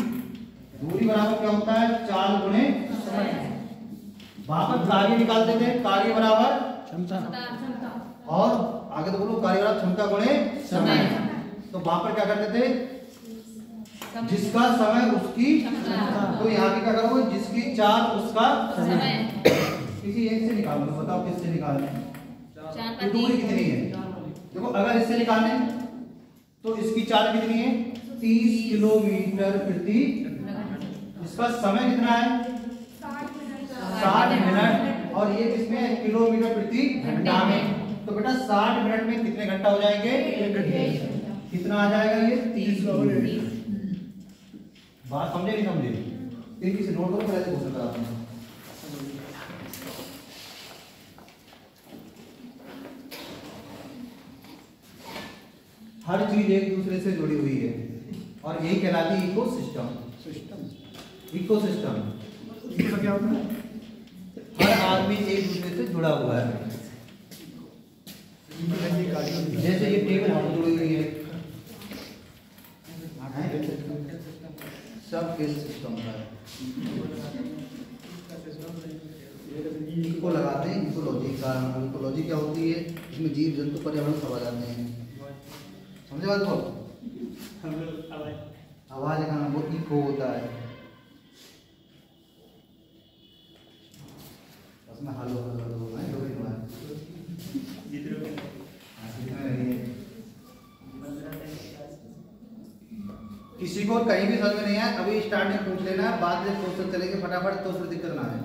Speaker 1: बराबर क्या होता है, चाल गुणे समय, वहां पर कार्य निकालते थे, कार्य बराबर क्षमता, और आगे तो बोलो कार्य बराबर क्षमता गुणे समय, तो वहां पर क्या करते थे, जिसका समय उसकी, तो यहाँ पे क्या करोगे, जिसकी चाल उसका समय, किसी एक से निकाल लो, बताओ किससे निकालना है, तो दूरी कितनी है, देखो अगर इससे निकालने तो इसकी चाल कितनी है, 30 किलोमीटर प्रति, इसका समय कितना है, 60 मिनट, और ये किसमें, किलोमीटर प्रति घंटा में, तो बेटा 60 मिनट में कितने घंटा हो जाएंगे, 1 घंटा, कितना आ जाएगा ये, 30 किलोमीटर। बात समझे नहीं समझे, तेजी से नोट करो, पहले क्वेश्चन कराते हैं। हर चीज एक दूसरे से जुड़ी हुई है और यही कहलाती है इकोसिस्टम, इकोसिस्टम क्या होता है, हर आदमी एक दूसरे से जुड़ा हुआ है, जैसे ये टेबल हम जुड़ी हुई है, सब के सिस्टम का इको लगाते हैं, इकोलॉजी का, इकोलॉजी क्या होती है, इसमें जीव जंतु पर्यावरण सब आ जाते हैं, समझे बात को, आवाज का नाम वो इको होता है, उसमें हेलो हेलो है, दो दिन बाद किसी को कहीं भी समझ में नहीं आया अभी स्टार्ट में पूछ लेना, बाद में क्वेश्चन चलेंगे फटाफट तो फिर दिक्कत ना है।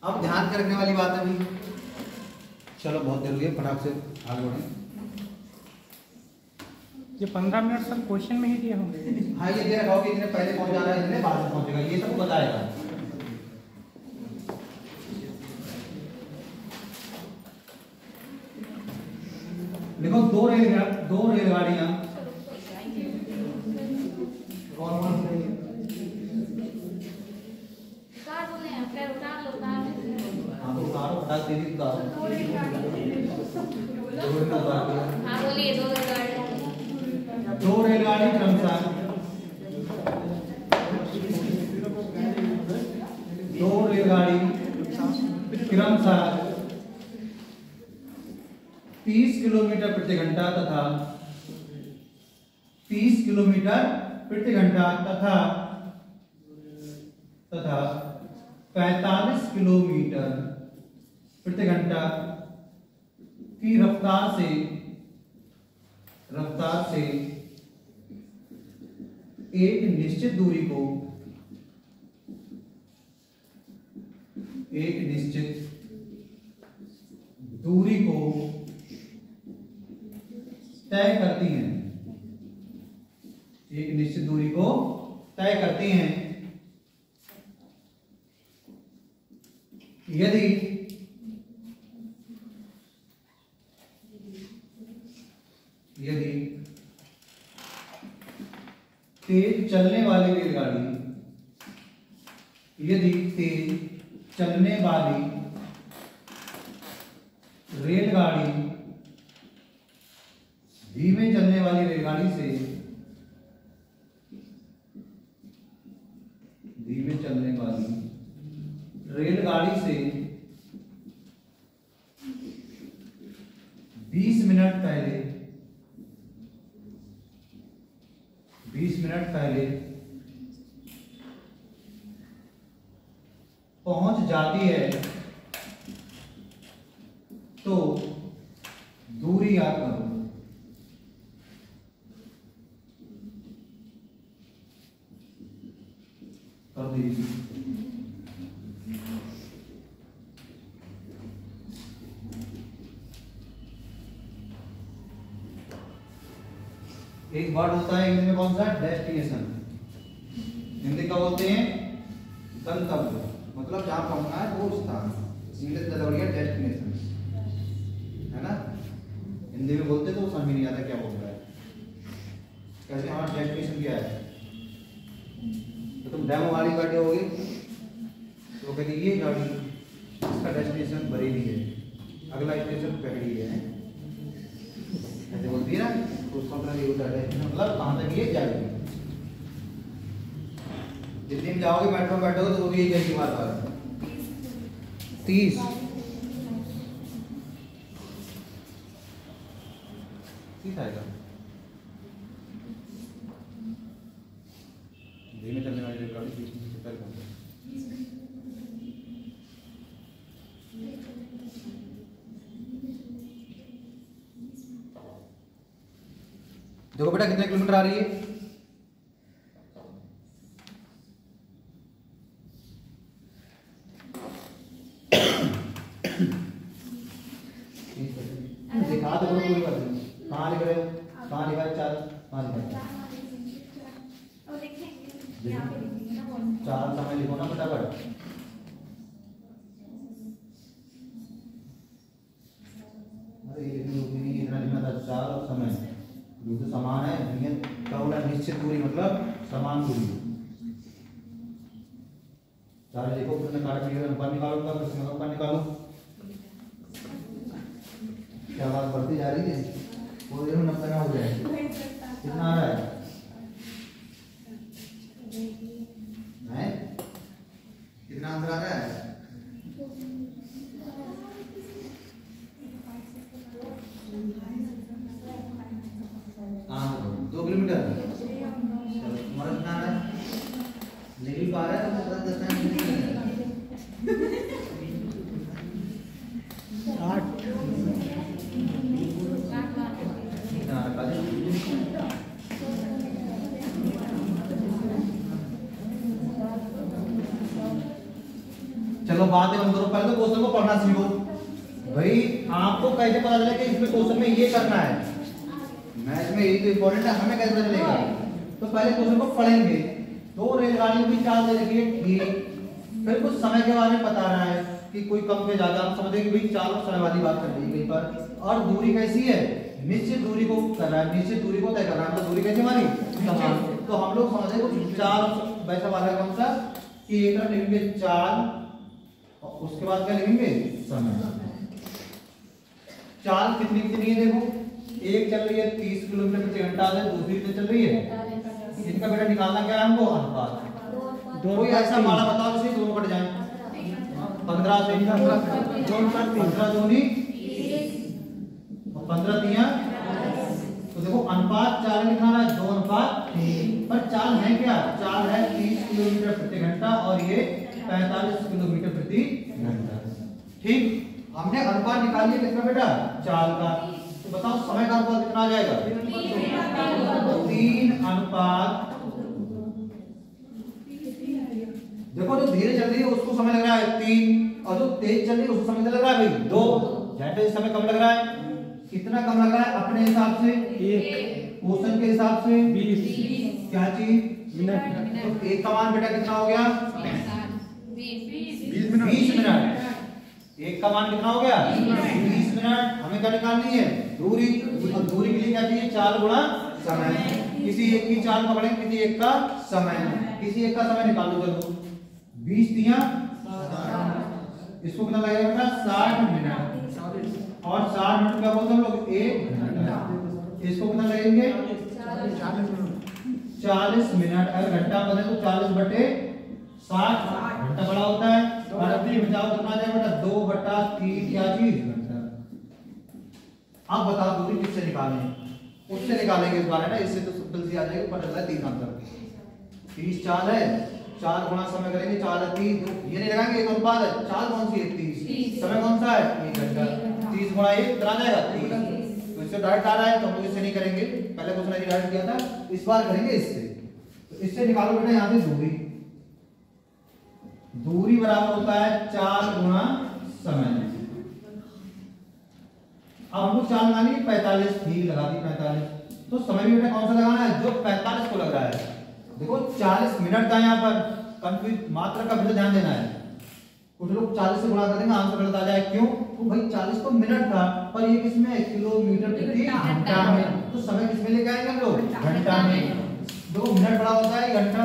Speaker 1: अब ध्यान करने वाली बात है अभी, चलो बहुत देर हुई है, फटाक से आगे बढ़े।
Speaker 3: ये 15 मिनट सर क्वेश्चन में ही दिए होंगे।
Speaker 1: हाँ ये दे रखा होगा, इतने पहले पहुंच जा रहा है, इतने बाद में पहुंचेगा, ये सब बताएगा। देखो दो रेलगाड़ियां हाँ तो उतारो, फटाक से दीदी उतारो।
Speaker 2: हाँ बोलिए,
Speaker 1: दो रेलगाड़ी क्रमशः क्रमशः 30 किलोमीटर प्रति घंटा तथा 30 किलोमीटर प्रति घंटा तथा 45 किलोमीटर प्रति घंटा की रफ्तार से एक निश्चित दूरी को तय करती हैं, एक निश्चित दूरी को तय करती हैं यदि तेज चलने वाली रेलगाड़ी धीमे चलने वाली रेलगाड़ी से 20 मिनट पहले पहुंच जाती है तो दूरी याद करो। कर दीजिए। एक वर्ड होता है हिंदी में कौन सा, डेस्टिनेशन। हिंदी का बोलते हैं गंतव्य, मतलब जहां पहुंचना है वो स्थान। इंग्लिश में बोलिए डेस्टिनेशन, है ना। हिंदी में बोलते तो समझ नहीं आता क्या बोल रहा है। कैसे हमारा डेस्टिनेशन क्या है, तो तुम डेमो वाली बैठे होगे तो कहते ये गाड़ी इसका डेस्टिनेशन बरेली है, अगला स्टेशन पहड़ी है, ऐसे बोलती है ना। तो उसका मतलब ये होता है मतलब कहाँ तक ये जाएगी। जिस दिन जाओगे मेट्रो बैठोगे तो वो भी यही कहेगी बार बार 30 आएगा। धीमे चलने वाली रेलगाड़ी 30 मिनट से पहले पहुंचे। देखो बेटा कितने किलोमीटर आ रही है, दिखा दो पूरी बात। कहाँ लिख रहे हो, कहाँ लिखा है 4, कहाँ लिखा है 4 समय लिखो ना फटाफट। अरे इतना लिखना था 4 और समय ये तो समान है। नियत का बोला निश्चित दूरी मतलब समान दूरी। 4 देखो फिर काट लिया, ऊपर निकालूंगा फिर से ऊपर निकालो। क्या बात बढ़ती जा रही है, थोड़ी देर में 90 ना हो जाए। कितना आ रहा है, कितना आंसर आ रहा है। हाँ 2 किलोमीटर। चलो तुम्हारा कितना आ रहा है, नहीं पा रहा है तो 10 मिनट चलो बातें बंद करो, पहले तो क्वेश्चन को पढ़ना सीखो भाई। आपको कैसे पता चले कि इसमें क्वेश्चन में ये करना है, मैथ में यही तो इम्पोर्टेंट है, हमें कैसे पता चलेगा? तो पहले क्वेश्चन को पढ़ेंगे। दो रेलगाड़ियों की चाल दे रखी है, ठीक। फिर कुछ समय के बारे में बता रहा है कि कोई कम पे ज्यादा, हम समझे कि भाई चाल और समय वाली बात कर रही है कहीं पर। और दूरी कैसी है? निश्चित दूरी को कर रहा है, निश्चित दूरी को तय कर रहा है। तो दूरी कैसी हमारी समान। तो हम लोग समझे कुछ चाल वैसा वाला कौन सा कि एक तरफ लिखेंगे चाल और उसके बाद क्या लिखेंगे? समय। चाल कितनी कितनी है देखो, एक चल रही है 30 किलोमीटर प्रति घंटा से, दूसरी कितनी चल रही है? इनका बेटा निकालना क्या है हमको? अनुपात। कोई ऐसा माला बताओ जिससे दोनों कट जाए। 15 से 15 दूनी 15 तिया। तो देखो अनुपात 4 लिखाना है, 2 अनुपात 3। पर चाल है क्या? चाल है 30 किलोमीटर प्रति घंटा और ये 45 किलोमीटर प्रति घंटा। ठीक, हमने अनुपात निकाल लिया कितना बेटा? चाल का। तो बताओ समय का अनुपात कितना आ जाएगा? 3 अनुपात। देखो जो धीरे चल रही है उसको समय लग रहा है 3 और जो तेज चल रही है उसको समय लग रहा है भाई 2। जैसे समय कम लग रहा है, कितना कम लग रहा है अपने हिसाब से? 1। क्वेश्चन के हिसाब से 20। क्या चीज? मिनट। तो एक का मान बेटा कितना हो गया? 20 मिनट। एक का मान कितना हो गया? 20 मिनट। हमें क्या निकालनी है? दूरी। और दूरी के लिए क्या चाहिए? चाल गुणा समय। किसी एक की चाल पकड़ेंगे, किसी एक का समय। किसी एक का समय निकालो। चलो 20 दिया, इसको कितना लगेगा बेटा? 60 मिनट। और 60 मिनट क्या बोलते हैं हम लोग? 1 घंटा। इसको कितना लगेंगे? 40 मिनट। अगर घंटा बने तो 40/60 घंटा बड़ा होता है। और अपनी बचाओ कितना आ जाएगा बेटा? 2/3 क्या चीज? घंटा। अब बताओ दूरी किससे निकालें? उससे निकालेंगे इस बार, है ना? इससे तो सिंपल सी आ जाएगी, पता चला 3 आंसर। 30 चाल है, 4 गुणा समय करेंगे, 4 है 3। ये नहीं लगाएंगे, एक अनुपात है। चाल कौन सी है? 30। समय कौन सा है? 1 घंटा। 30 गुणा 1 कितना आ जाएगा? 30। तो इससे डायरेक्ट आ रहा है, तो हम लोग इससे नहीं करेंगे। पहले क्वेश्चन ऐसे डायरेक्ट किया था, इस बार करेंगे इससे। तो इससे निकालो बेटा यहाँ से दूरी। दूरी बराबर होता है 4 गुणा समय। अब हमको चाल लगानी है 45, ठीक लगा दी 45। तो समय भी बेटा कौन सा लगाना है? जो 45 को लग रहा है। देखो 40 मिनट का यहाँ पर कंफ्यूज, मात्रा का भी ध्यान देना है। कुछ लोग 40 से गुणा कर देंगे, आंसर गलत आ जाए। क्यों? तो भाई 40 तो मिनट था, पर ये किसमें है? किलोमीटर प्रति घंटा में। तो समय किसमें लेके आएंगे हम लोग? घंटा में। देखो मिनट बड़ा होता है, घंटा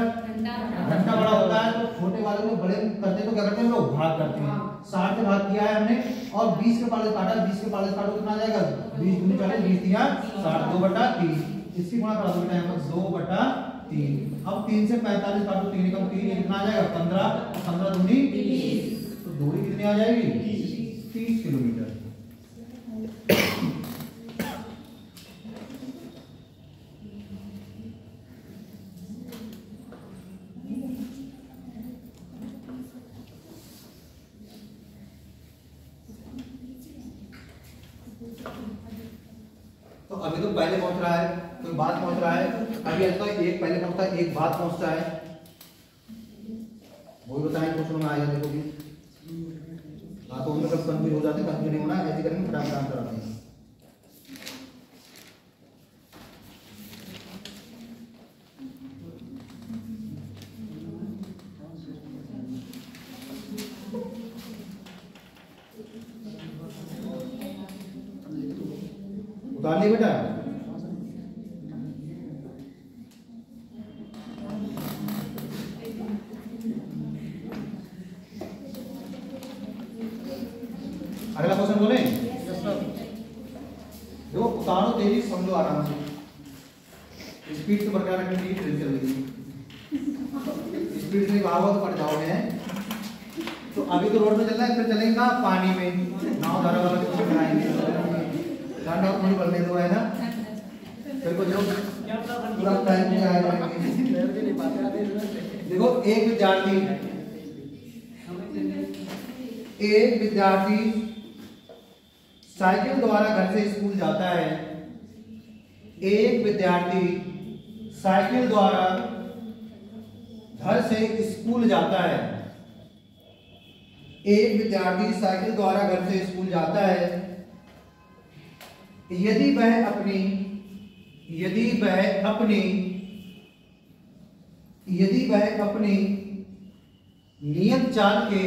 Speaker 1: बड़ा होता है। तो छोटे वाले को बड़े करते तो क्या करते हैं हम लोग? भाग करते हैं। 60 से भाग किया है हमने और 20 के पाले काटा। 20 के पाले काटो कितना आ जाएगा? 20 दूनी 40, 20 दिया 60, 2/3। इसकी गुणा करा दो बेटा यहाँ पर 2/3। अब 3 से 45 काटो, 3 कम 3 कितना आ जाएगा? 15। 15 दूनी 30। तो दूरी कितनी आ जाएगी? 30 किलोमीटर। तो अभी तो पहले पहुंच रहा है, कोई बात पहुंच रहा है। अभी ऐसा एक पहले पहुंचता है, एक बात पहुंचता है। वो बताएं क्वेश्चन में आएगा देखोगे। हाँ तो उनमें कब कंफ्यूज हो जाते हैं, कंफ्यूज नहीं होना, ऐसे करेंगे फटाफट आंसर आते हैं। उतार ली बेटा। अगला क्वेश्चन बोले? देखो उतारो तेजी, समझो आराम से। स्पीड तो बरकरार रखने की ट्रेन चल रही है। स्पीड से भागो तो पड़ जाओगे। तो अभी तो रोड पे चल रहा है, फिर चलेंगे कहाँ? पानी में। नाव धारा वाला कुछ बनाएंगे, ठंडा पानी पड़ने दो, है ना? फिर कुछ लोग पूरा टाइम में आए रहेंगे। देखो एक विद्यार्थी साइकिल द्वारा घर से स्कूल जाता है। एक विद्यार्थी साइकिल द्वारा घर से स्कूल जाता है। एक विद्यार्थी साइकिल द्वारा घर से स्कूल जाता है। यदि वह अपनी नियत चाल के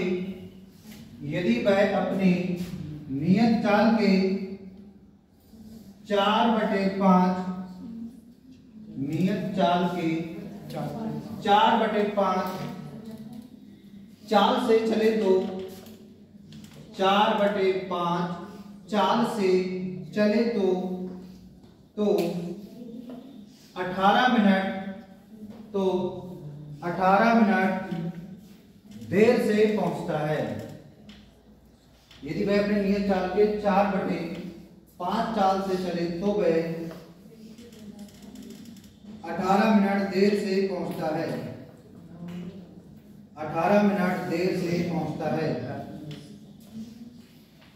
Speaker 1: 4/5 चाल से चले तो 4/5 चाल से चले तो 18 मिनट देर से पहुंचता है। यदि वह अपने नियत चाल के 4/5 चाल से चले तो वह 18 मिनट देर से पहुंचता है। 18 मिनट देर से पहुंचता है।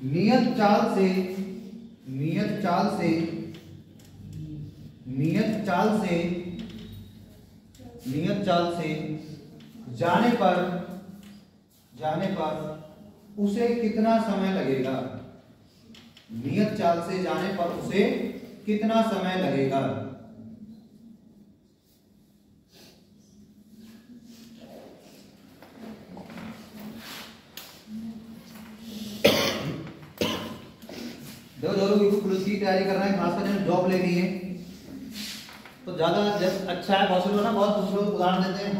Speaker 1: नियत चाल से जाने पर उसे कितना समय लगेगा? नियत चाल से जाने पर उसे कितना समय लगेगा? जो लोग पुलिस की तैयारी कर रहे हैं, खासकर जिन्हें जॉब लेनी है, तो ज्यादा अच्छा है। बहुत से लोग ना बहुत दूसरे लोग उदाहरण देते हैं।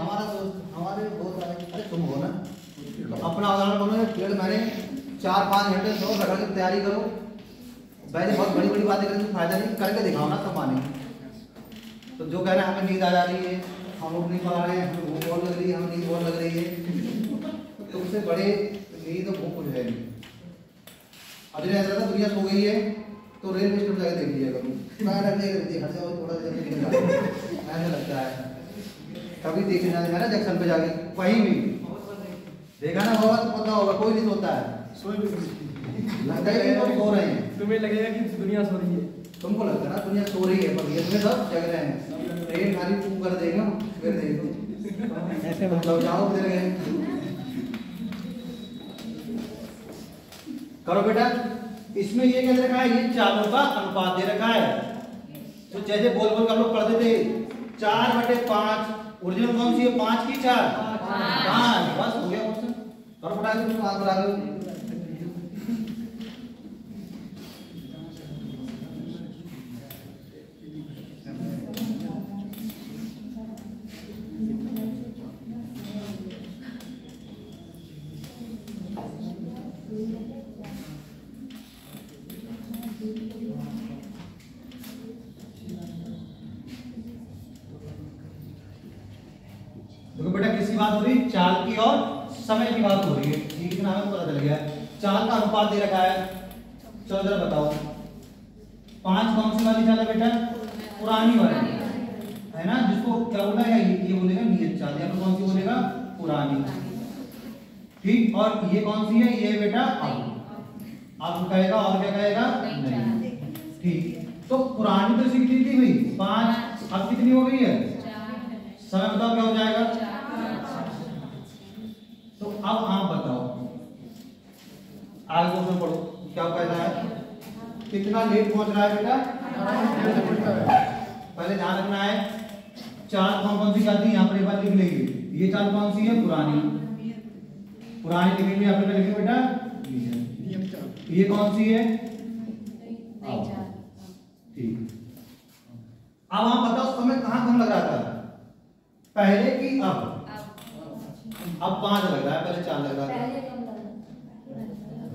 Speaker 1: हमारे बहुत अरे तुम हो ना, तो अपना उदाहरण बोलो। डेढ़ महीने 4-5 घंटे सो रखा के तैयारी करो। पहले बहुत बड़ी बड़ी बातें करें तो फायदा नहीं, करके दिखाओ ना, सब माने। तो जो कह रहे हैं हमें नींद आ जा रही है, हम उठ नहीं पा रहे हैं, हमें भूख बहुत लग रही है, हमें नींद बहुत लग रही है, तो उससे बड़े नींद और भूख कुछ है नहीं। अब जिन्हें ऐसा था दुनिया सो गई है तो रेलवे स्टेशन जाकर देख लिया करूँ, ऐसा लगता है। कभी देखना है ना जंक्शन पे जाके, कहीं भी देखा ना होगा तो पता होगा, कोई नहीं सोता है। लगता है कि लोग सो रहे हैं,
Speaker 3: तुम्हें लगेगा कि दुनिया सो रही है।
Speaker 1: तुमको लगता है ना दुनिया सो रही है, पर ये तुम्हें सब जग रहे हैं। ट्रेन खाली तू कर देगा, फिर देखो ऐसे मतलब जाओ दे रहे हैं। करो बेटा। इसमें ये क्या रखा है? ये चालों का अनुपात दे रखा है। तो जैसे बोल कर लोग पढ़ते थे 4/5, ओरिजिनल कौन सी है? 5 की 4 5, बस हो गया क्वेश्चन। करो बेटा, तुम आगे बढ़ा दो। देखो बेटा, किसकी बात हो रही है? चाल की और समय की बात हो रही है। ठीक है ना, हमें पता चल गया। चाल का अनुपात दे रखा है। चलो जरा बताओ, 5 कौन सी वाली चाल है बेटा? पुरानी वाली है ना, जिसको क्या बोला है? ये बोलेगा नियत चाल, या फिर कौन सी बोलेगा? पुरानी। ठीक, और ये कौन सी है? ये बेटा अब कहेगा, और क्या कहेगा? नहीं। ठीक, तो पुरानी तो सीख ली थी भाई 5, अब कितनी हो गई है? समय बताओ क्या हो जाएगा? तो अब आप बताओ, आगे क्वेश्चन पढ़ो, क्या कहना है? कितना लेट पहुंच रहा है बेटा? पहले ध्यान रखना है, चाल कौन सी चाल थी? यहाँ पर एक बार लिख लेंगे। ये चाल कौन सी है? पुरानी लिखेंगे। यहाँ पर लिखेंगे बेटा ये कौन सी है? ठीक। अब आप बताओ समय कहाँ कम लग रहा था? पहले की अब 5 लग रहा है, पहले 4 लग रहा था।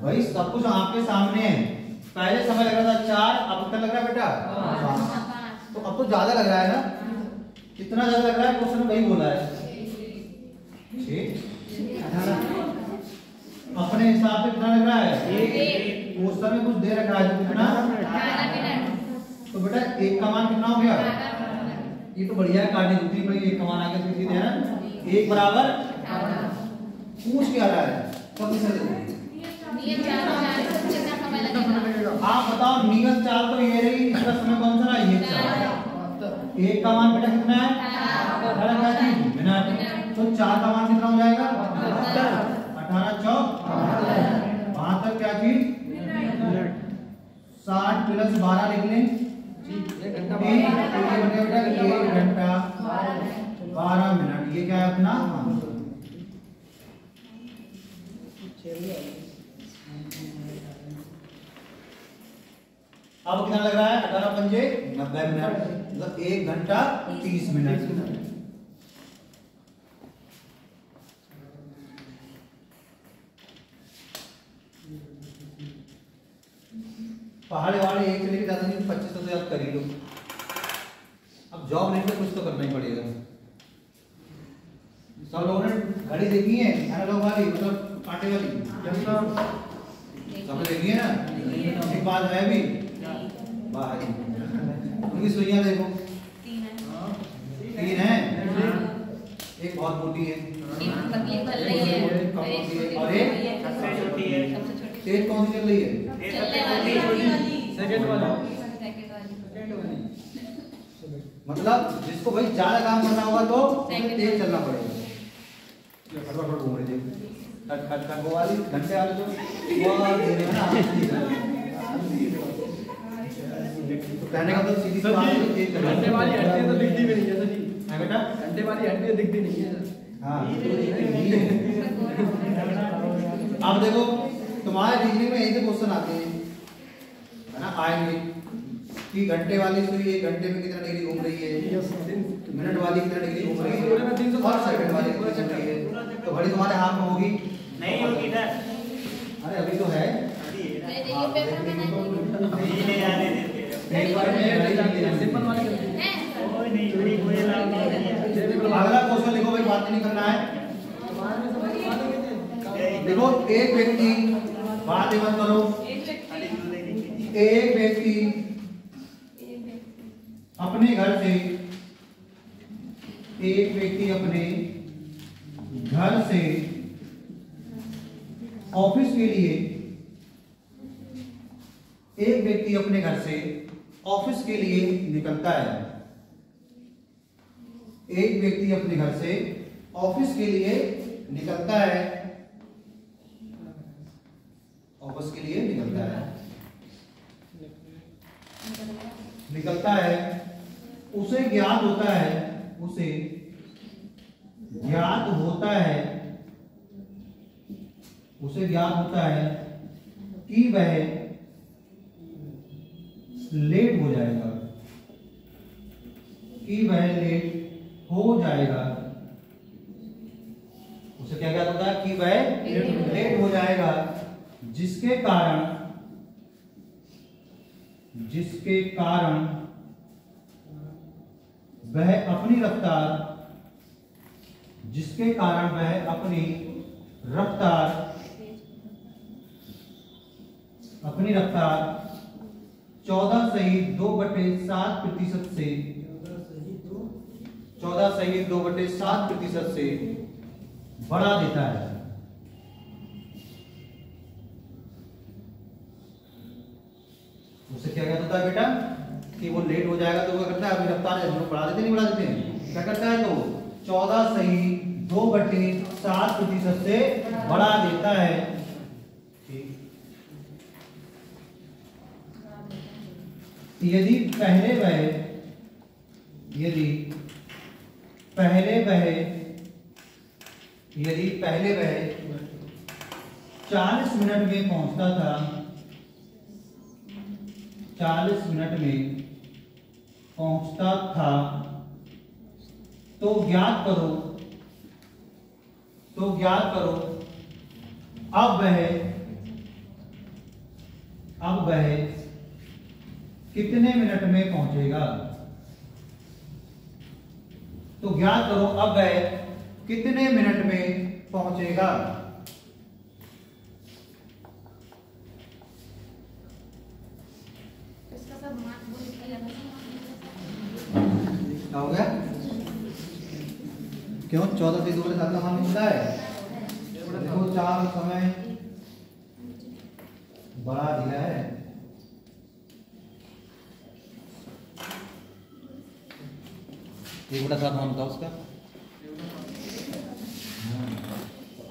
Speaker 1: भाई सब कुछ आपके सामने है। पहले समय लग रहा था 4, अब कितना लग रहा है बेटा? 5। तो अब तो ज्यादा लग रहा है ना? कितना ज्यादा लग रहा है? क्वेश्चन वही बोला है 6। अपने हिसाब से कितना लग रहा है? 1। क्वेश्चन में कुछ दे रखा है, कितना? तो बेटा 1 का मान कितना हो गया? ये तो बढ़िया है, काटने दूसरी पड़ी, 1 का मान आगे सीधे है ना। 1 बराबर पूछ क्या रहा है? आप बताओ, नियत चाल तो ये रही, इसका समय कौन सा रहा? ये चाल। 1 का मान बेटा कितना है? मिनट। तो 4 का मान कितना हो जाएगा? 18 चौक 8 प्लस 12 लिख लें।
Speaker 3: जी 1 घंटा
Speaker 1: ठीक, तो ये बनेगा बेटा 1 घंटा 12 मिनट। ये क्या है अपना? अब कितना लग रहा है? 18 पंजे 90 मिनट, मतलब 1 घंटा 30 मिनट। पहाड़े वाले एक से लेकर ज्यादा नहीं 2500 से आप कर ही लो। अब जॉब नहीं तो कुछ तो करना ही पड़ेगा। सब लोगों ने घड़ी देखी है एनालॉग वाली, मतलब कांटे वाली? सबने देखी है ना? एक बात है भी बाहर उनकी सुइयां देखो, 3 है। एक बहुत मोटी है और एक तेज कौन सी चल रही है?
Speaker 3: सेकंड वाला।
Speaker 1: मतलब जिसको भाई ज्यादा काम करना होगा तो उसे तेज चलना पड़ेगा। फटाफट घूम रही है, खट खट खट वो वाली घंटे वाली तो वो धीरे है ना। तो कहने का तो सीधी सी बात है, तेज चलना।
Speaker 3: घंटे वाली हड्डी तो दिखती भी नहीं है सर जी।
Speaker 1: है बेटा?
Speaker 3: घंटे वाली हड्डी दिखती नहीं है।
Speaker 1: हाँ अब देखो तुम्हारे रीजनिंग में ऐसे क्वेश्चन आते हैं, है ना, आएंगे कि घंटे वाली सुई 1 घंटे में कितना डिग्री घूम रही है, मिनट वाली कितना डिग्री घूम रही है, और सेकंड वाली कितना चल रही है। तो घड़ी तुम्हारे हाथ में होगी?
Speaker 5: नहीं होगी ना।
Speaker 1: अरे अभी तो है।
Speaker 3: सिंपल वाली
Speaker 5: कोई नहीं, कोई लाभ नहीं है।
Speaker 1: अगला क्वेश्चन लिखो भाई, बात नहीं करना है। देखो एक व्यक्ति, बातें मत करो, एक व्यक्ति अपने घर से, एक व्यक्ति अपने घर से ऑफिस के लिए, एक व्यक्ति अपने घर से ऑफिस के लिए निकलता है। एक व्यक्ति अपने घर से ऑफिस के लिए निकलता है, ऑफिस के लिए निकलता है, निकलता है। उसे ज्ञात होता है, उसे ज्ञात होता है, उसे ज्ञात होता है कि वह लेट हो जाएगा, कि वह लेट हो जाएगा। उसे क्या ज्ञात होता है? कि वह लेट हो जाएगा, जिसके कारण वह अपनी रफ्तार, जिसके कारण वह अपनी रफ्तार 14.2/7% से 14.2/7% से बढ़ा देता है। उससे क्या कहता है बेटा कि वो लेट हो जाएगा, तो वो करता है अपनी रफ्तार हम लोग बढ़ा देते नहीं बढ़ा देते हैं, क्या करता है? तो 14.2/7% से बढ़ा देता है। यदि पहले वह 40 मिनट में पहुंचता था, 40 मिनट में पहुंचता था, तो ज्ञात करो अब वह कितने मिनट में पहुंचेगा। तो ज्ञात करो अब वह कितने मिनट में पहुंचेगा। हो गया? क्यों 14 से 2/7 का मान मिलता है? देखो 4 समय बढ़ा दिया है। एक बटा 7 मान था उसका।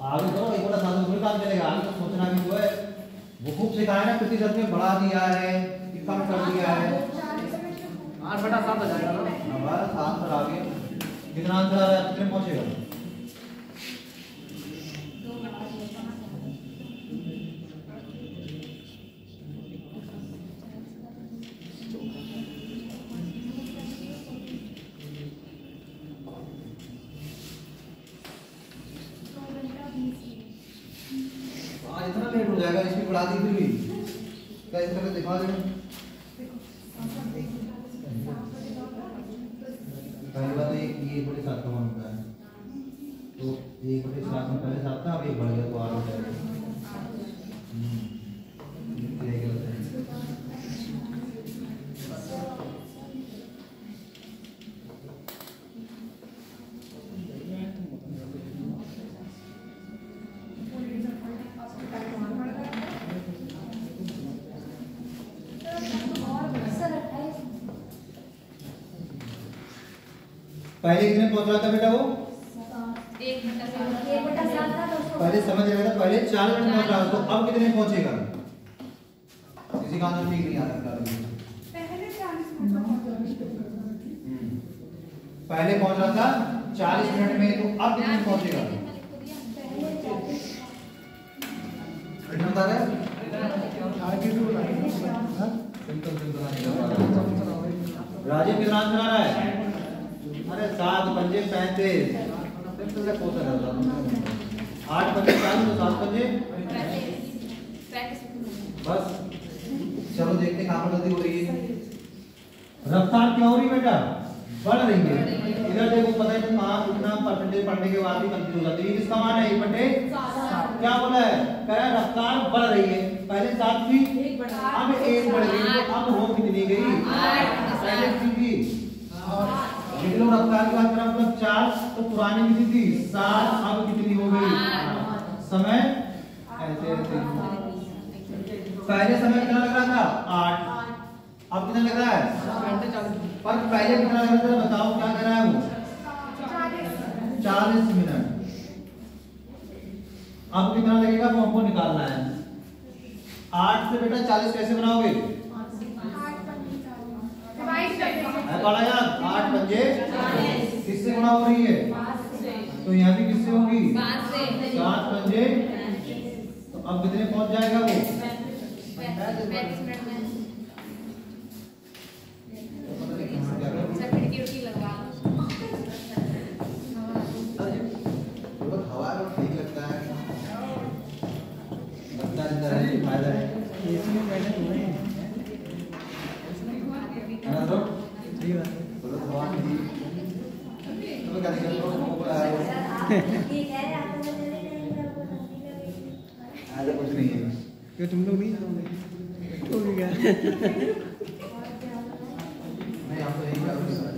Speaker 1: आगे तो 1/7 में काम चलेगा। आगे तो सोचना भी जो है वो खूब सिखाया ना, प्रतिशत में बढ़ा दिया है कि कम कर दिया है।
Speaker 3: 8/7 हो जाएगा ना।
Speaker 1: हमारा 7 पर आ गया। कितना आंसर आ रहा है, कितने पहुंचेगा? इतना लेट हो जाएगा, इसकी बढ़ा दी फिर भी कैसे करके दिखा दें। पहली बात ये बड़े साथ कौन होता है, तो एक बड़े साथ में पहले साथ था, अब एक बढ़ गया तो 8 हो जाएगा। पहले कितने पहुंच रहा था बेटा वो?
Speaker 2: 1/7 था।
Speaker 1: पहले समझ रहा था, पहले 4 मिनट पहुंच रहा था, तो अब कितने पहुंचेगा? किसी का आंसर ठीक नहीं आ रहा।
Speaker 2: पहले 40 मिनट
Speaker 1: पहले पहुंच रहा था 40 मिनट में, तो अब कितने पहुंचेगा? बता रहे राजीव कितना आंसर आ रहा है? अरे 7 पंजे 35, 8 पंजे 40 तो 7 पंजे बस। चलो देखते हैं कहाँ पर गलती हो रही है। रफ्तार क्या हो रही है बेटा? बढ़ रही है। इधर देखो, पता है कहाँ कितना परसेंटेज पढ़ने के बाद भी कंफ्यूज हो जाती है। किसका मान है? 1/7। क्या बोला है? कह रहा है रफ्तार बढ़ रही है। पहले 7 थी, अब 1 बढ़ गई, तो अब हो कितनी गई? पहले 3 थी। लेकिन रफ्तार की बात करें मतलब 4, तो पुरानी कितनी थी? 7, अब कितनी हो गई? समय ऐसे ऐसे। पहले समय कितना लग रहा था? 8, अब कितना लग रहा है? पर पहले कितना लग रहा था बताओ, क्या कर रहा है वो? 40 मिनट। अब कितना लगेगा वो हमको निकालना है। 8 से बेटा 40 कैसे बनाओगे? पढ़ा यार, 8 पंजे किससे गुणा हो रही है? तो यहाँ भी किससे होगी? 7 पंजे। तो अब कितने पहुंच जाएगा वो?
Speaker 2: 35 मिनट में।
Speaker 1: हवा में ठीक लगता है, फायदा है ना? तो हवा में तो क्या दिक्कत है? कुछ नहीं है,
Speaker 5: क्यों तुम लोग नहीं क्या?
Speaker 1: नहीं हम तो यही कर रहे हैं।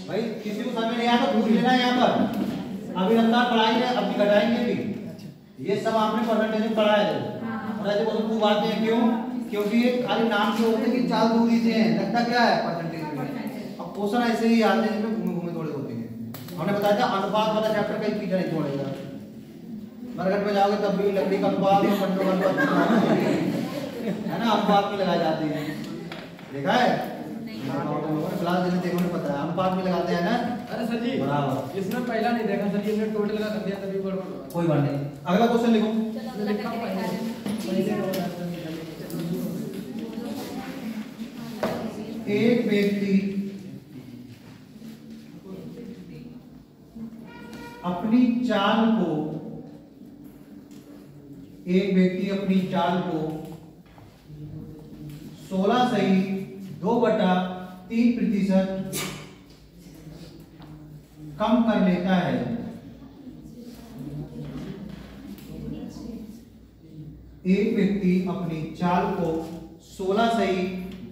Speaker 1: भाई किसी को समझ नहीं आया तो पूछ लेना है यहाँ पर। अभी रफ्तार पढ़ाएंगे, अभी घटाएंगे भी। ये सब आपने परसेंटेज में पढ़ा है। और ऐसे बहुत खूब आते हैं, क्यों? क्योंकि ये खाली नाम से होते हैं कि 4 दूरी से हैं, लगता क्या है? परसेंटेज में। अब क्वेश्चन ऐसे ही आते हैं जिसमें घूमे घूमे थोड़े होते हैं। हमने बताया था अनुपात वाला चैप्टर कहीं पीछे नहीं छोड़ेगा। मरघट में जाओगे तब भी लकड़ी का अनुपात है ना, अनुपात में लगाए जाते हैं। देखा है? क्लास देने देखो नहीं पता है, अनुपात में लगाते हैं ना।
Speaker 3: अरे सर जी
Speaker 1: बराबर,
Speaker 3: इसमें पहला नहीं देखा सर, ये टोटल का कर दिया तभी गड़बड़।
Speaker 1: कोई बात नहीं। अगला क्वेश्चन लिखो। एक व्यक्ति अपनी चाल को 16 सही 2/3% कम कर लेता है। एक व्यक्ति अपनी चाल को 16 सही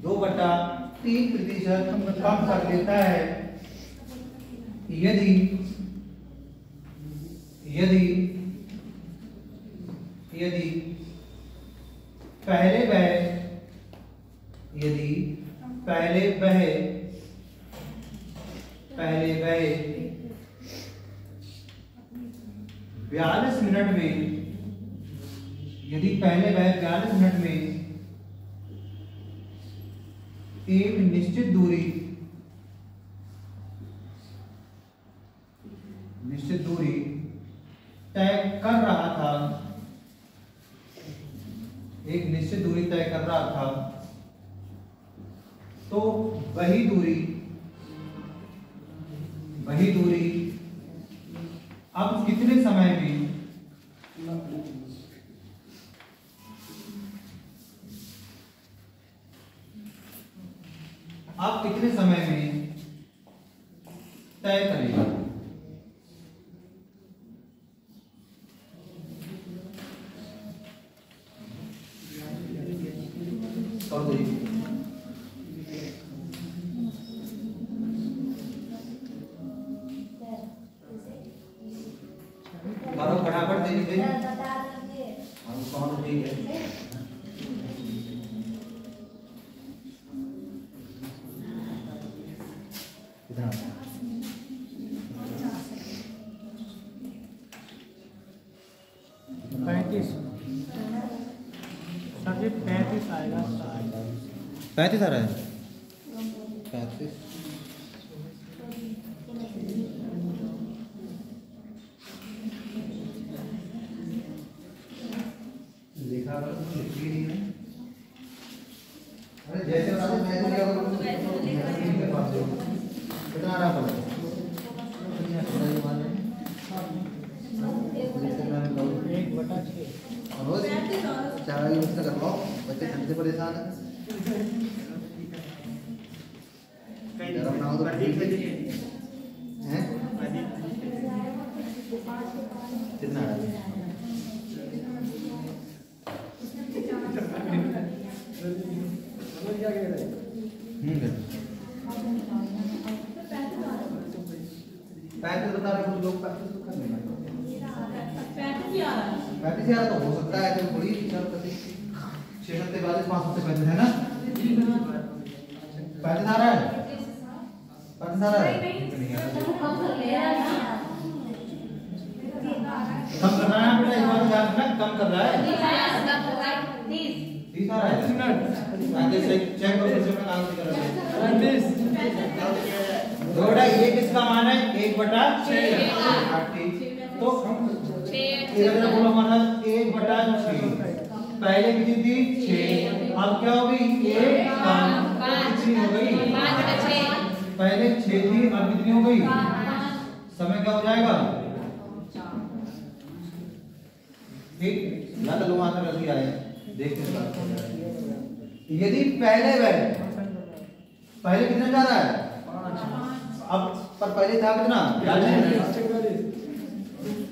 Speaker 1: 2/3% कम कर लेता है यदि पहले वह पहले गए 42 मिनट में, यदि पहले गए 42 मिनट में एक निश्चित दूरी तय कर रहा था, एक निश्चित दूरी तय कर रहा था, तो वही दूरी अब कितने समय में तय करेगा। फटाफट दे दीजिए। ठीक है, कितना
Speaker 5: 35 सर 35 आएगा।
Speaker 1: 35 आ रहा है। 35 लिखा नहीं है। अरे जैसे बता दो, मैं क्या करूं? कितना आ रहा है?
Speaker 5: एक बटा 6
Speaker 1: रोज 4 यूज करवाओ, बच्चे ठंड से परेशान है। गरम ना हो तो हैं? कितना आ रहा है? पैंतीस बता रहे कुछ लोग, 35 आ रहा तो हो सकता है तो थोड़ी 6 सत्ते 42 5 सत्ते 35 है ना? 35 आ रहा है। 35 आ रहा है। कम कर रहा है बेटा, इस बार ध्यान रखना, कम कर रहा है। 30 आ रहा है। चेक करो फिर से, मैं काम कर रहा हूं।
Speaker 5: 35
Speaker 1: बेटा ये किसका मान है? 1/6। तो इधर बोलो हमारा 1/6। पहले कितनी थी? 6। अब क्या हो गई? 1 कम, कितनी हो गई? पहले 6 थी, अब कितनी हो गई? समय क्या हो जाएगा? ठीक, ना तो लोग आकर गलती आए देखते हैं। यदि पहले कितने जा रहा है? अब पर पहले था कितना? 42।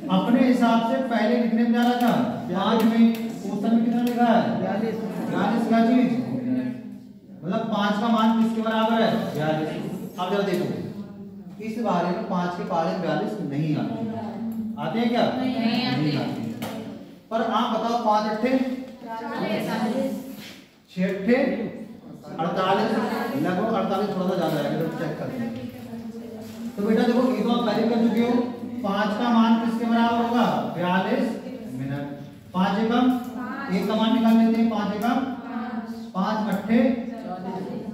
Speaker 1: अपने हिसाब से पहले कितने में जा रहा था? 5 में। क्वेश्चन में कितना लिखा है? 42 का चीज, मतलब 5 का मान किसके बराबर है? 42। अब जरा देखो, इस बारे में 5 के पहाड़े 42 नहीं आते हैं क्या? नहीं आते। पर आप बताओ 5 अट्ठे 6 अट्ठे 48, लगभग 48, थोड़ा सा ज्यादा है, चेक करते हैं। तो बेटा देखो, ये तो आप पहले कर चुके हो। 5 का मान किसके बराबर होगा? 42 मिनट। 5 एकम, 1 का मान निकाल लेते हैं। 5 एकम 5 अट्ठे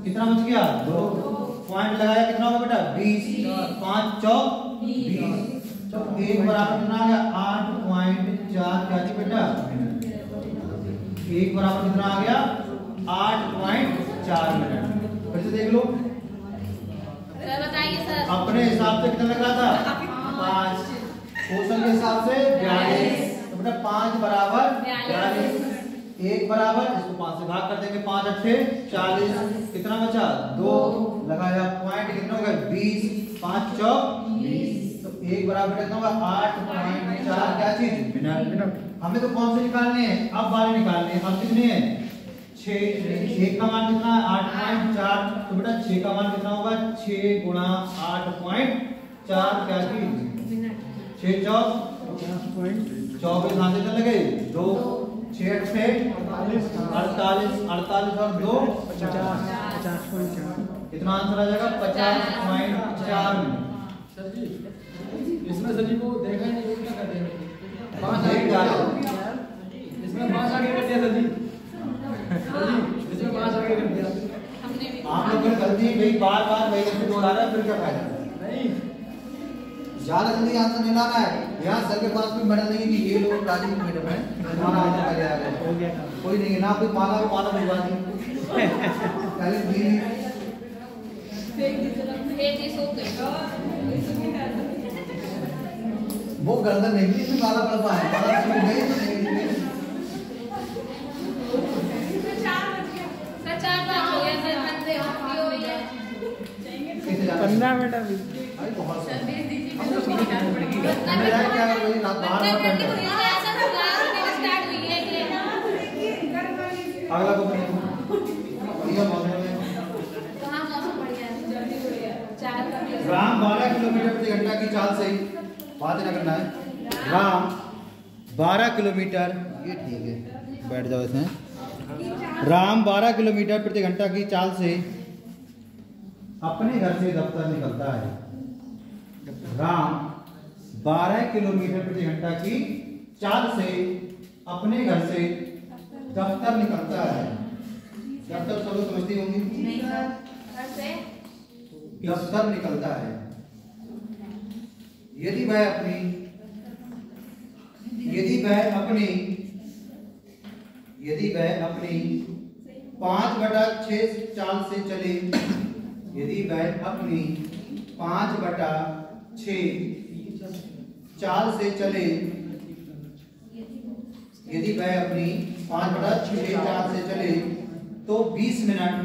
Speaker 1: कितना बच गया? 2 पॉइंट लगाया, कितना होगा बेटा? 20। 5 चौक 20। तो 1 बराबर कितना आ गया? 8.4 क्या थी बेटा? 1 बराबर कितना आ गया? 8.4 मिनट। फिर से देख लो,
Speaker 2: बताइए सर।
Speaker 1: अपने हिसाब से कितना लग रहा था? 5। क्वेश्चन के हिसाब से 42। तो बेटा 5 बराबर 42। 1 बराबर, इसको 5 से भाग कर देंगे। 5 अट्ठे 40, कितना बचा? 2 लगाया, पॉइंट कितना होगा? 20। 5 चौक 20। तो 1 बराबर कितना होगा? 8.4 क्या चीज? मिनट। हमें तो कौन से निकालने हैं? अब वाले निकालने हैं। अब कितने हैं? 6। 1 का मान कितना है? 8.4। तो बेटा 6 का मान कितना होगा? 6 गुणा 8.4 क्या चीज? 6 चौक 24 हाथ से चले गए। 2 6 अट्ठे 48 और 2
Speaker 5: 50.4
Speaker 1: कितना आंसर आ जाएगा? 50.4 मिनट।
Speaker 3: सर जी इसमें सर जी को देखा ही नहीं, उल्टा कर दिया। 5
Speaker 1: देख डालो।
Speaker 3: इसमें 5 आगे कर दिया सर जी। सर जी इसमें 5 आगे कर दिया।
Speaker 1: आप लोग की गलती भाई, बार बार वही गलती दोहरा रहा है, फिर क्या फायदा?
Speaker 3: नहीं
Speaker 1: ज्यादा जल्दी आंसर नहीं लाना है। यहाँ सर के पास कोई मेडल नहीं है कि ये लोग राजीव मैडम है हमारा आंसर आ गया।
Speaker 5: हो गया
Speaker 1: कोई नहीं है ना, कोई माला को माला भिजवा दी पहले दी। वो गर्दन नहीं थी, इसमें माला पड़ पाए माला छूट गई तो नहीं दी। कैसे जाना?
Speaker 5: 15 मिनट अभी
Speaker 1: भाई बहुत हमें यार क्या है, वही ना बाहर मत बैठो। अगला को राम 12 किलोमीटर प्रति घंटा की चाल से, बात ना करना है। राम 12 किलोमीटर, ये ठीक है बैठ जाओ इसमें। राम 12 किलोमीटर प्रति घंटा की चाल से अपने घर से दफ्तर निकलता है। राम 12 किलोमीटर प्रति घंटा की चाल से अपने घर से दफ्तर निकलता है। दफ्तर सब लोग समझती होंगी। दफ्तर निकलता है। यदि वह अपनी 5/6 चाल से चले, यदि वह अपनी 5/6 चाल से चले, यदि वह अपनी 5/6 चाल से चले तो 20 मिनट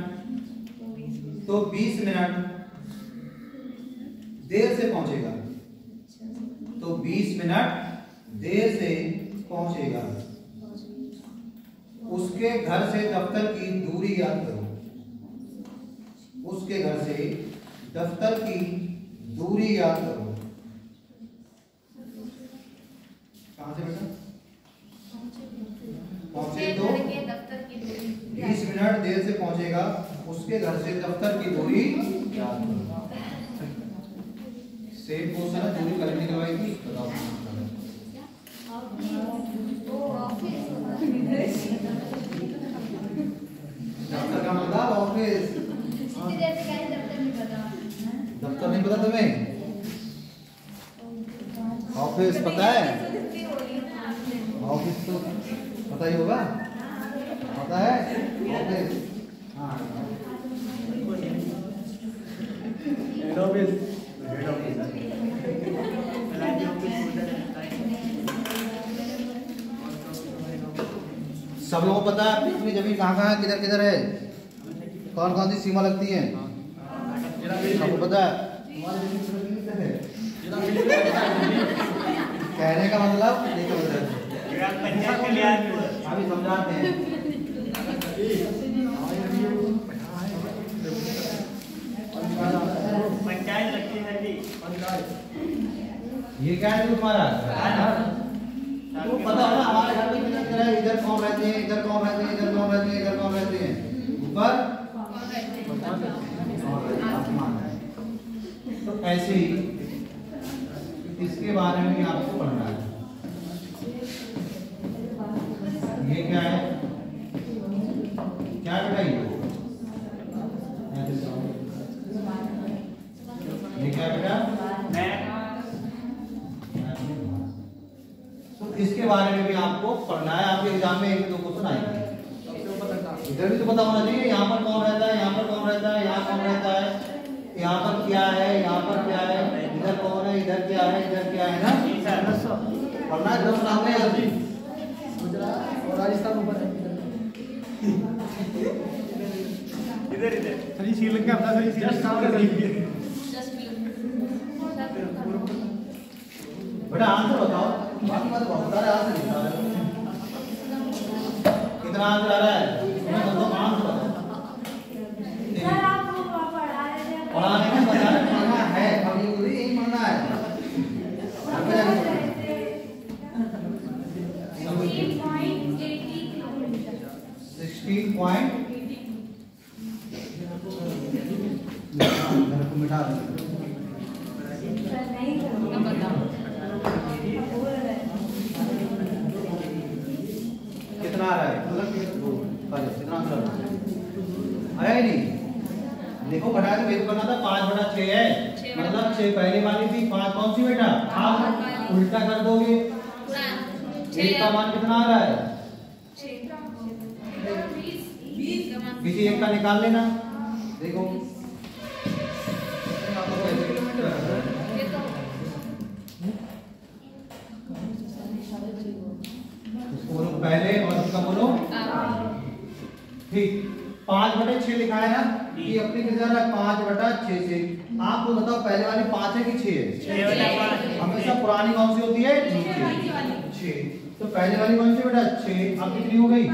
Speaker 1: देर से पहुंचेगा। तो 20 मिनट देर से पहुंचेगा। उसके घर से दफ्तर की दूरी याद करो। उसके घर से दफ्तर की दूरी याद करो। कहां से बेटा? पहुंचे तो 20 मिनट देर से पहुंचेगा। उसके घर से दफ्तर की दूरी याद करो। सेम क्वेश्चन है, दूरी करने करवाई थी, बताओ। दफ्तर का मतलब ऑफिस। दफ्तर नहीं पता तुम्हें? ऑफिस पता है? ऑफिस तो पता ही होगा, पता है ऑफिस। हाँ
Speaker 3: हेड ऑफिस।
Speaker 1: Head office. सब लोगों को पता है अपनी अपनी जमीन कहाँ कहाँ है, किधर किधर है, कौन कौन सी सीमा लगती है, सबको पता है। कहने का मतलब देखो अभी समझाते हैं।
Speaker 5: पंचायत लगती है जी।
Speaker 1: ये क्या है तुम्हारा? तो पता है ना हमारे घर में किधर किधर है, इधर कौन रहते हैं, इधर कौन रहते हैं, इधर कौन रहते हैं, इधर कौन रहते हैं, ऊपर आसमान है। तो ऐसे ही इसके बारे में भी आपको पढ़ना है। ये क्या है, क्या बेटा ये क्या बेटा? तो इसके बारे में भी आपको पढ़ना है। आपके एग्जाम में 1-2 क्वेश्चन आएंगे। इधर भी तो पता होना चाहिए, यहाँ पर कौन रहता है, यहाँ पर कौन रहता है, यहाँ कौन रहता है, यहाँ पर क्या है, यहाँ पर क्या है, इधर कौन है, इधर क्या है, इधर क्या है ना। पढ़ना है, एकदम सामने है अभी।
Speaker 3: और राजस्थान ऊपर है।
Speaker 5: इधर इधर सही श्रीलंका अपना सही श्रीलंका।
Speaker 1: बेटा आंसर बताओ, बाकी बात बहुत सारे आंसर नहीं आ रहे। कितना आंसर आ रहा है? मैं बताओ आंसर बताओ। पढ़ाने में बता रहे पढ़ना है, अभी पूरी यही पढ़ना है। 16.80 निकाल
Speaker 2: अब बताओ
Speaker 1: कितना आ रहा है कितना आंसर आया ही नहीं। देखो घटा के वेद करना था 5/6 है, मतलब 6 पहले वाली थी, 5 कौन सी बेटा? आप उल्टा कर दोगे। एक का मान कितना आ रहा है? किसी एक का निकाल लेना। देखो इसको बोलो पहले और इसका बोलो ठीक। 5/6 लिखा है ना, ये अपनी कितना है? 5/6 से। आपको बताओ पहले वाली 5 है कि 6 है? हमेशा पुरानी कौन सी होती है? 6। तो पहले वाली कौन सी बेटा? 6। अब कितनी हो गई?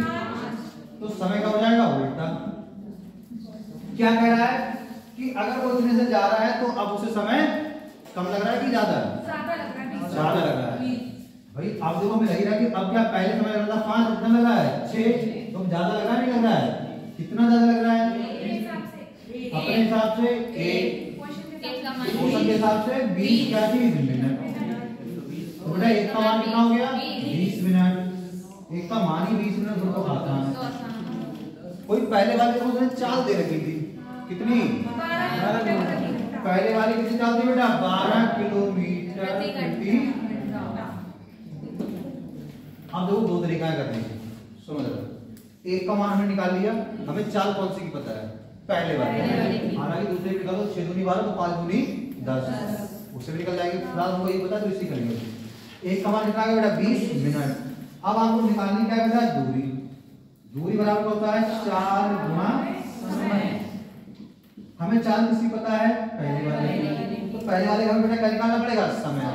Speaker 1: तो समय का हो जाएगा उल्टा। क्या कह रहा है कि अगर वो इतने से जा रहा है तो अब उसे समय कम लग रहा है कि ज्यादा? ज्यादा लग रहा है। भाई आप देखो मैं लग रहा है कि अब क्या पहले समय लग रहा था 5, कितना लग रहा है? 6। तो ज्यादा लग रहा है नहीं लग रहा है? कितना ज्यादा लग रहा है? अपने हिसाब से 1, क्वेश्चन के हिसाब से 20 क्या चीज मिनट। तो बेटा एक का मान कितना हो गया? 20 मिनट। एक का मान ही 20 मिनट तो आसान है। कोई पहले वाले को उसने चाल दे रखी थी, कितनी? पहले वाली कितनी चाल थी बेटा? 12 किलोमीटर प्रति। अब देखो दो तरीका है करने की, समझ लो। एक का मान हमने निकाल लिया, हमें चाल कौन सी की पता है? पहले वाले। हालांकि दूसरे भी निकालो, 6 दूनी 12 तो 5 दूनी 10, उससे भी निकल जाएगी। फिलहाल हमको ये पता तो इसी करेंगे। एक का मान कितना आ गया बेटा? 20 मिनट। अब आपको निकालनी क्या है बेटा? दूरी। दूरी बराबर होता है 4 गुणा समय। हमें चाल किसकी पता है? पहले वाले। तो पहले वाले का हमें बेटा क्या निकालना पड़ेगा? समय।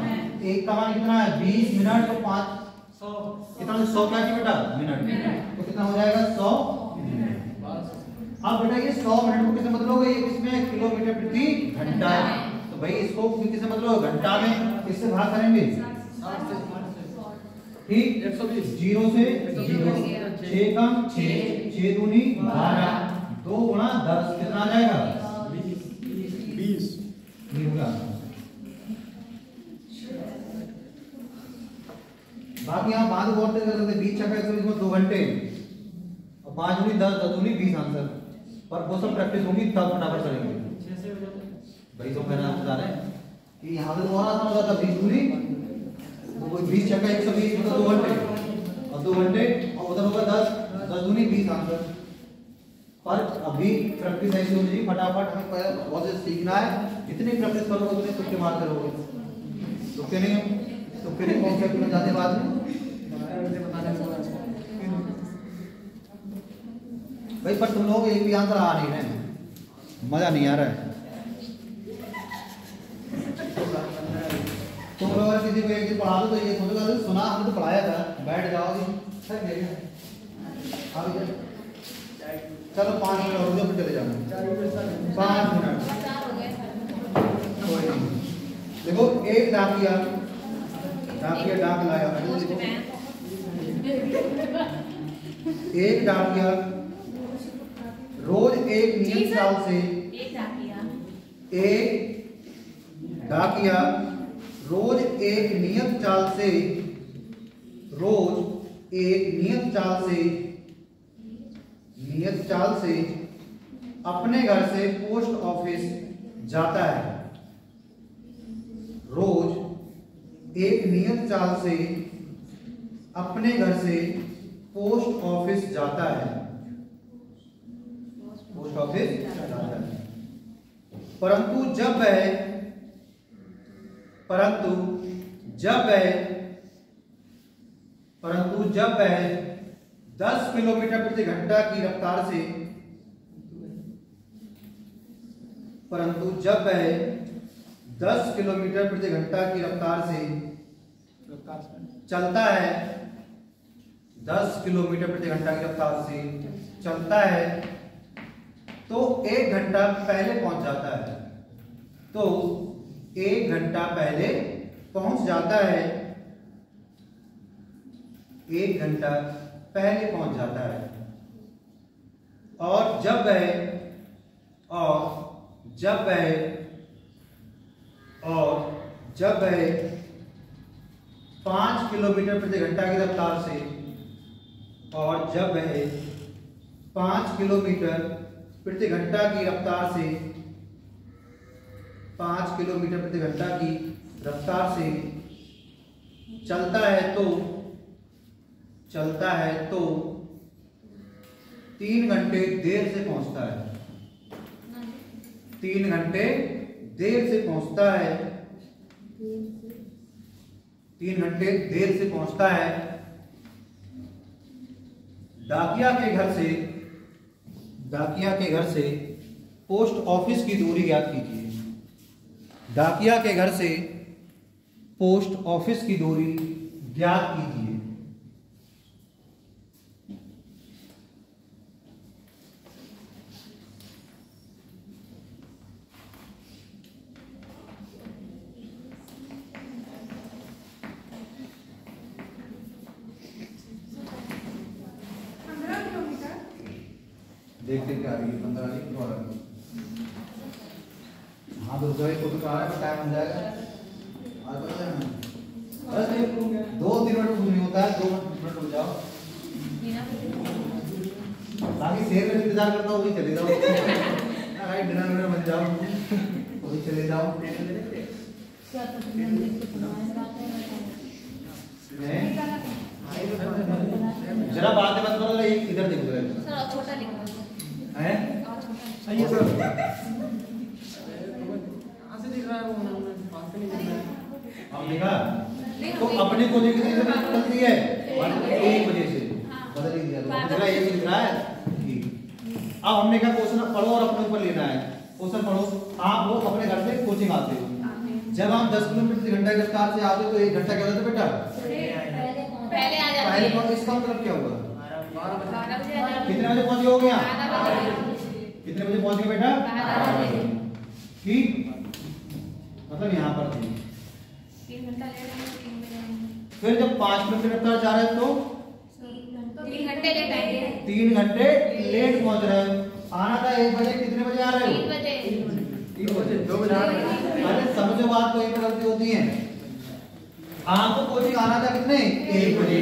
Speaker 1: एक का मान कितना है? 20 मिनट। तो 5 कितना? 100 क्या की बेटा? मिनट। तो कितना हो जाएगा? 100 मिनट। अब बेटा ये 100 मिनट को किससे बदलोगे? ये किसमें? किलोमीटर प्रति घंटा। तो भाई इसको किससे बदलोगे? घंटा में। किससे भाग करेंगे? ठीक। 120। 0 से 0, 6 कम 6, 6 दूनी 12, 2 गुणा 10 कितना आ जाएगा? 20। ये होगा। बाकी यहाँ बाद और कर सकते 20 छक्का 120 में 2 घंटे और 5 दूनी 10, 10 दूनी 20 आंसर। पर वो सब प्रैक्टिस होगी तब फटाफट करेंगे। भाई तो कहना आप बता रहे हैं कि यहाँ पे और आसान होता था 20 दूनी तो कोई 20 छक्का 120 मतलब 2 घंटे और 2 घंटे और उधर होगा 10, 10 दूनी 20 आंसर। पर अभी प्रैक्टिस ऐसी होनी चाहिए फटाफट। हमें बहुत से सीखना है। जितनी प्रैक्टिस करोगे उतने तुक्के मार करोगे। तुक्के नहीं तुक्के नहीं कॉन्सेप्ट में जाते बाद में भाई। पर तुम लोग एक भी आंसर आ नहीं रहे, मजा नहीं आ रहा है। तुम लोग अगर किसी को एक दिन पढ़ा दो तो ये सोचोगा सुना हमने तो पढ़ाया था, बैठ जाओगे चलो 5 मिनट और फिर चले जाना। 5 मिनट कोई नहीं। देखो एक डाकिया डाक लाया। एक डाकिया रोज एक नियत चाल से रोज एक नियत चाल से अपने घर से पोस्ट ऑफिस जाता है। रोज एक नियत चाल से अपने घर से पोस्ट ऑफिस जाता है। पोस्ट ऑफिस जाता है। परंतु जब वह 10 किलोमीटर प्रति घंटा की रफ्तार से चलता है 10 किलोमीटर प्रति घंटा की रफ्तार से चलता है तो 1 घंटा पहले पहुंच जाता है। तो 1 घंटा पहले पहुंच जाता है। 1 घंटा पहले पहुंच जाता है। और जब वह और जब वह 5 किलोमीटर प्रति घंटा की रफ्तार से, और जब वह 5 किलोमीटर प्रति घंटा की रफ्तार से 5 किलोमीटर प्रति घंटा की रफ्तार से चलता है तो 3 घंटे देर से पहुंचता है। 3 घंटे देर से पहुंचता है। 3 घंटे देर से पहुंचता है। डाकिया के घर से पोस्ट ऑफिस की दूरी ज्ञात कीजिए। डाकिया के घर से पोस्ट ऑफिस की दूरी ज्ञात कीजिए। देखते क्या आ रही है, 15 आ रही है, आ रही है। हाँ तो उसका को तो कहा है, टाइम हो जाएगा। आज बता देना। बस 2-3 मिनट कुछ नहीं होता है, 2 मिनट रुक जाओ। बाकी शेर का इंतजार करता हूँ, वही चले जाओ। भाई डिनर में बन जाओ, वही चले जाओ। जरा बातें मत करो, इधर देखो
Speaker 2: सर छोटा लिखो
Speaker 1: हैं?
Speaker 3: सही है सर। ऐसे दिख रहा है वो, बात नहीं दिख रहा है।
Speaker 1: आप देखा तो अपने को देखने से बदलती है, 1 बजे से बदल ही दिया। तो जरा ये दिख रहा है ठीक। अब हमने क्या क्वेश्चन पढ़ो और अपने ऊपर लेना है। क्वेश्चन पढ़ो, आप लोग अपने घर से कोचिंग आते हो, जब हम 10 किलोमीटर प्रति घंटा की रफ्तार से आते हो तो 1 घंटा क्या होता है बेटा?
Speaker 2: पहले आ जाते
Speaker 1: पहले
Speaker 2: हैं।
Speaker 1: इसका मतलब क्या हुआ?
Speaker 2: 12 बजे
Speaker 1: कितने बजे पहुंच हो गया?
Speaker 2: 12 बजे।
Speaker 1: कितने बजे पहुंच गए बेटा?
Speaker 2: 12 बजे।
Speaker 1: ठीक, मतलब यहाँ पर थी।
Speaker 2: 3 घंटा लेट है, 3 बजे आएंगे।
Speaker 1: फिर जब 5 किलोमीटर रफ्तार जा रहे हैं तो
Speaker 2: 3 घंटे लेट आएंगे।
Speaker 1: 3 घंटे लेट पहुंच रहे हो। आना था 1 बजे, कितने बजे आ रहे हो?
Speaker 2: 3 बजे।
Speaker 1: 3 बजे, 2 बजे आ रहे हो। अरे समझो बात, कोई गलती होती है। आपको कोचिंग आना था कितने? 1 बजे,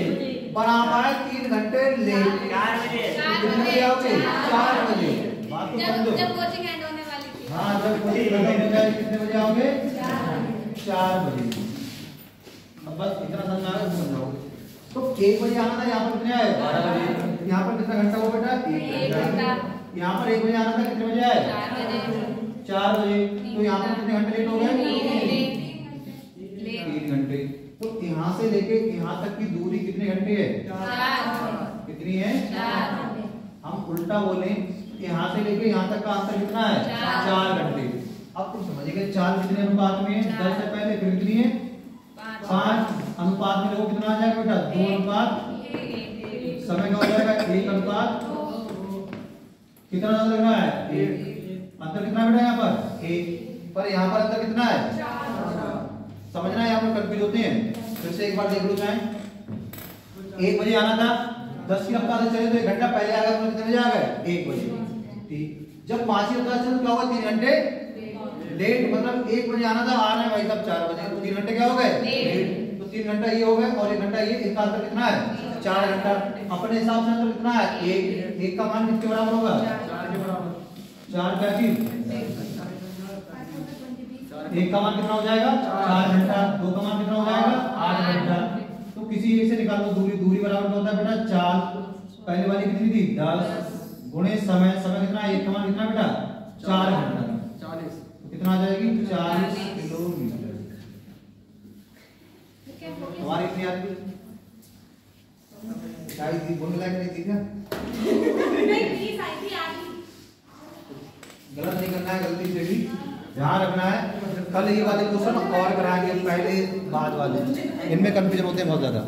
Speaker 1: पर आप आए 3 घंटे लेट।
Speaker 5: 4 बजे।
Speaker 1: कितने बजे आओगे? 4 बजे। बात तो समझो।
Speaker 2: जब कोचिंग एंड होने वाली थी।
Speaker 1: हाँ, जब कोचिंग खत्म हो जाए कितने बजे आओगे? 4 बजे। अब बस इतना समझ में आ गया, समझ जाओगे। तो 1 बजे आना था, यहाँ पर कितने आए? 12 बजे। यहाँ पर कितना घंटा हुआ बेटा? 1 घंटा। यहाँ पर 1 बजे आना था, कितने बजे आए?
Speaker 2: 4 बजे।
Speaker 1: 4 बजे। तो यहाँ पर कितने घंटे लेट हो गए?
Speaker 2: 3
Speaker 1: घंटे। तो यहाँ से लेके यहाँ तक की दूरी कितने घंटे है?
Speaker 2: 4।
Speaker 1: कितनी है?
Speaker 2: 4।
Speaker 1: हम उल्टा बोलें, यहाँ से लेके यहाँ तक का अंतर कितना है? 4 घंटे। अब तुम समझिए 4 कितने अनुपात में है? 10 से पहले फिर कितनी है? 5 अनुपात में देखो कितना आ जाएगा बेटा? 2 अनुपात। समय क्या हो जाएगा? 1 अनुपात। कितना अंतर लग रहा है? 1। अंतर कितना बेटा यहाँ पर? 1। पर यहाँ पर अंतर कितना है? 4। समझना है, यहाँ पर कंफ्यूज होते हैं। फिर से एक बार देख लो चाहे। 1 बजे आना था, 10 की रफ्तार से चले तो 1 घंटा पहले आ गए, तो कितने बजे आ गए? 1 बजे। ठीक, जब 5 की रफ्तार से चले तो क्या होगा? 3 घंटे लेट। मतलब 1 बजे आना था, आ रहे हैं भाई साहब 4 बजे, तो 3 घंटे क्या हो गए? लेट। तो 3 घंटा ये हो गए और 1 घंटा ये, इसका अंतर कितना है? 4 घंटा। अपने हिसाब से अंतर कितना है? 1 का मान किसके बराबर होगा?
Speaker 3: 4 के बराबर।
Speaker 1: 4 क्या चीज? 1 का मान कितना हो जाएगा? 4 घंटा। 2 का मान कितना हो जाएगा? 8 घंटा। तो किसी एक से निकालो दूरी। दूरी बराबर होता है बेटा 4। पहले वाली कितनी थी? 10 गुणे समय। समय कितना है? 1 का मान कितना बेटा? 4 घंटा।
Speaker 3: 40।
Speaker 1: कितना आ जाएगी? 40 किलोमीटर। हमारी इतनी आती है शायद थी, बोलने लायक नहीं थी क्या?
Speaker 4: नहीं प्लीज आई थी आगे।
Speaker 1: गलत नहीं करना है, गलती से भी ध्यान रखना है। कल ये वाले क्वेश्चन और कराएंगे, पहले बाद वाले, इनमें कंफ्यूजन होते हैं बहुत ज्यादा।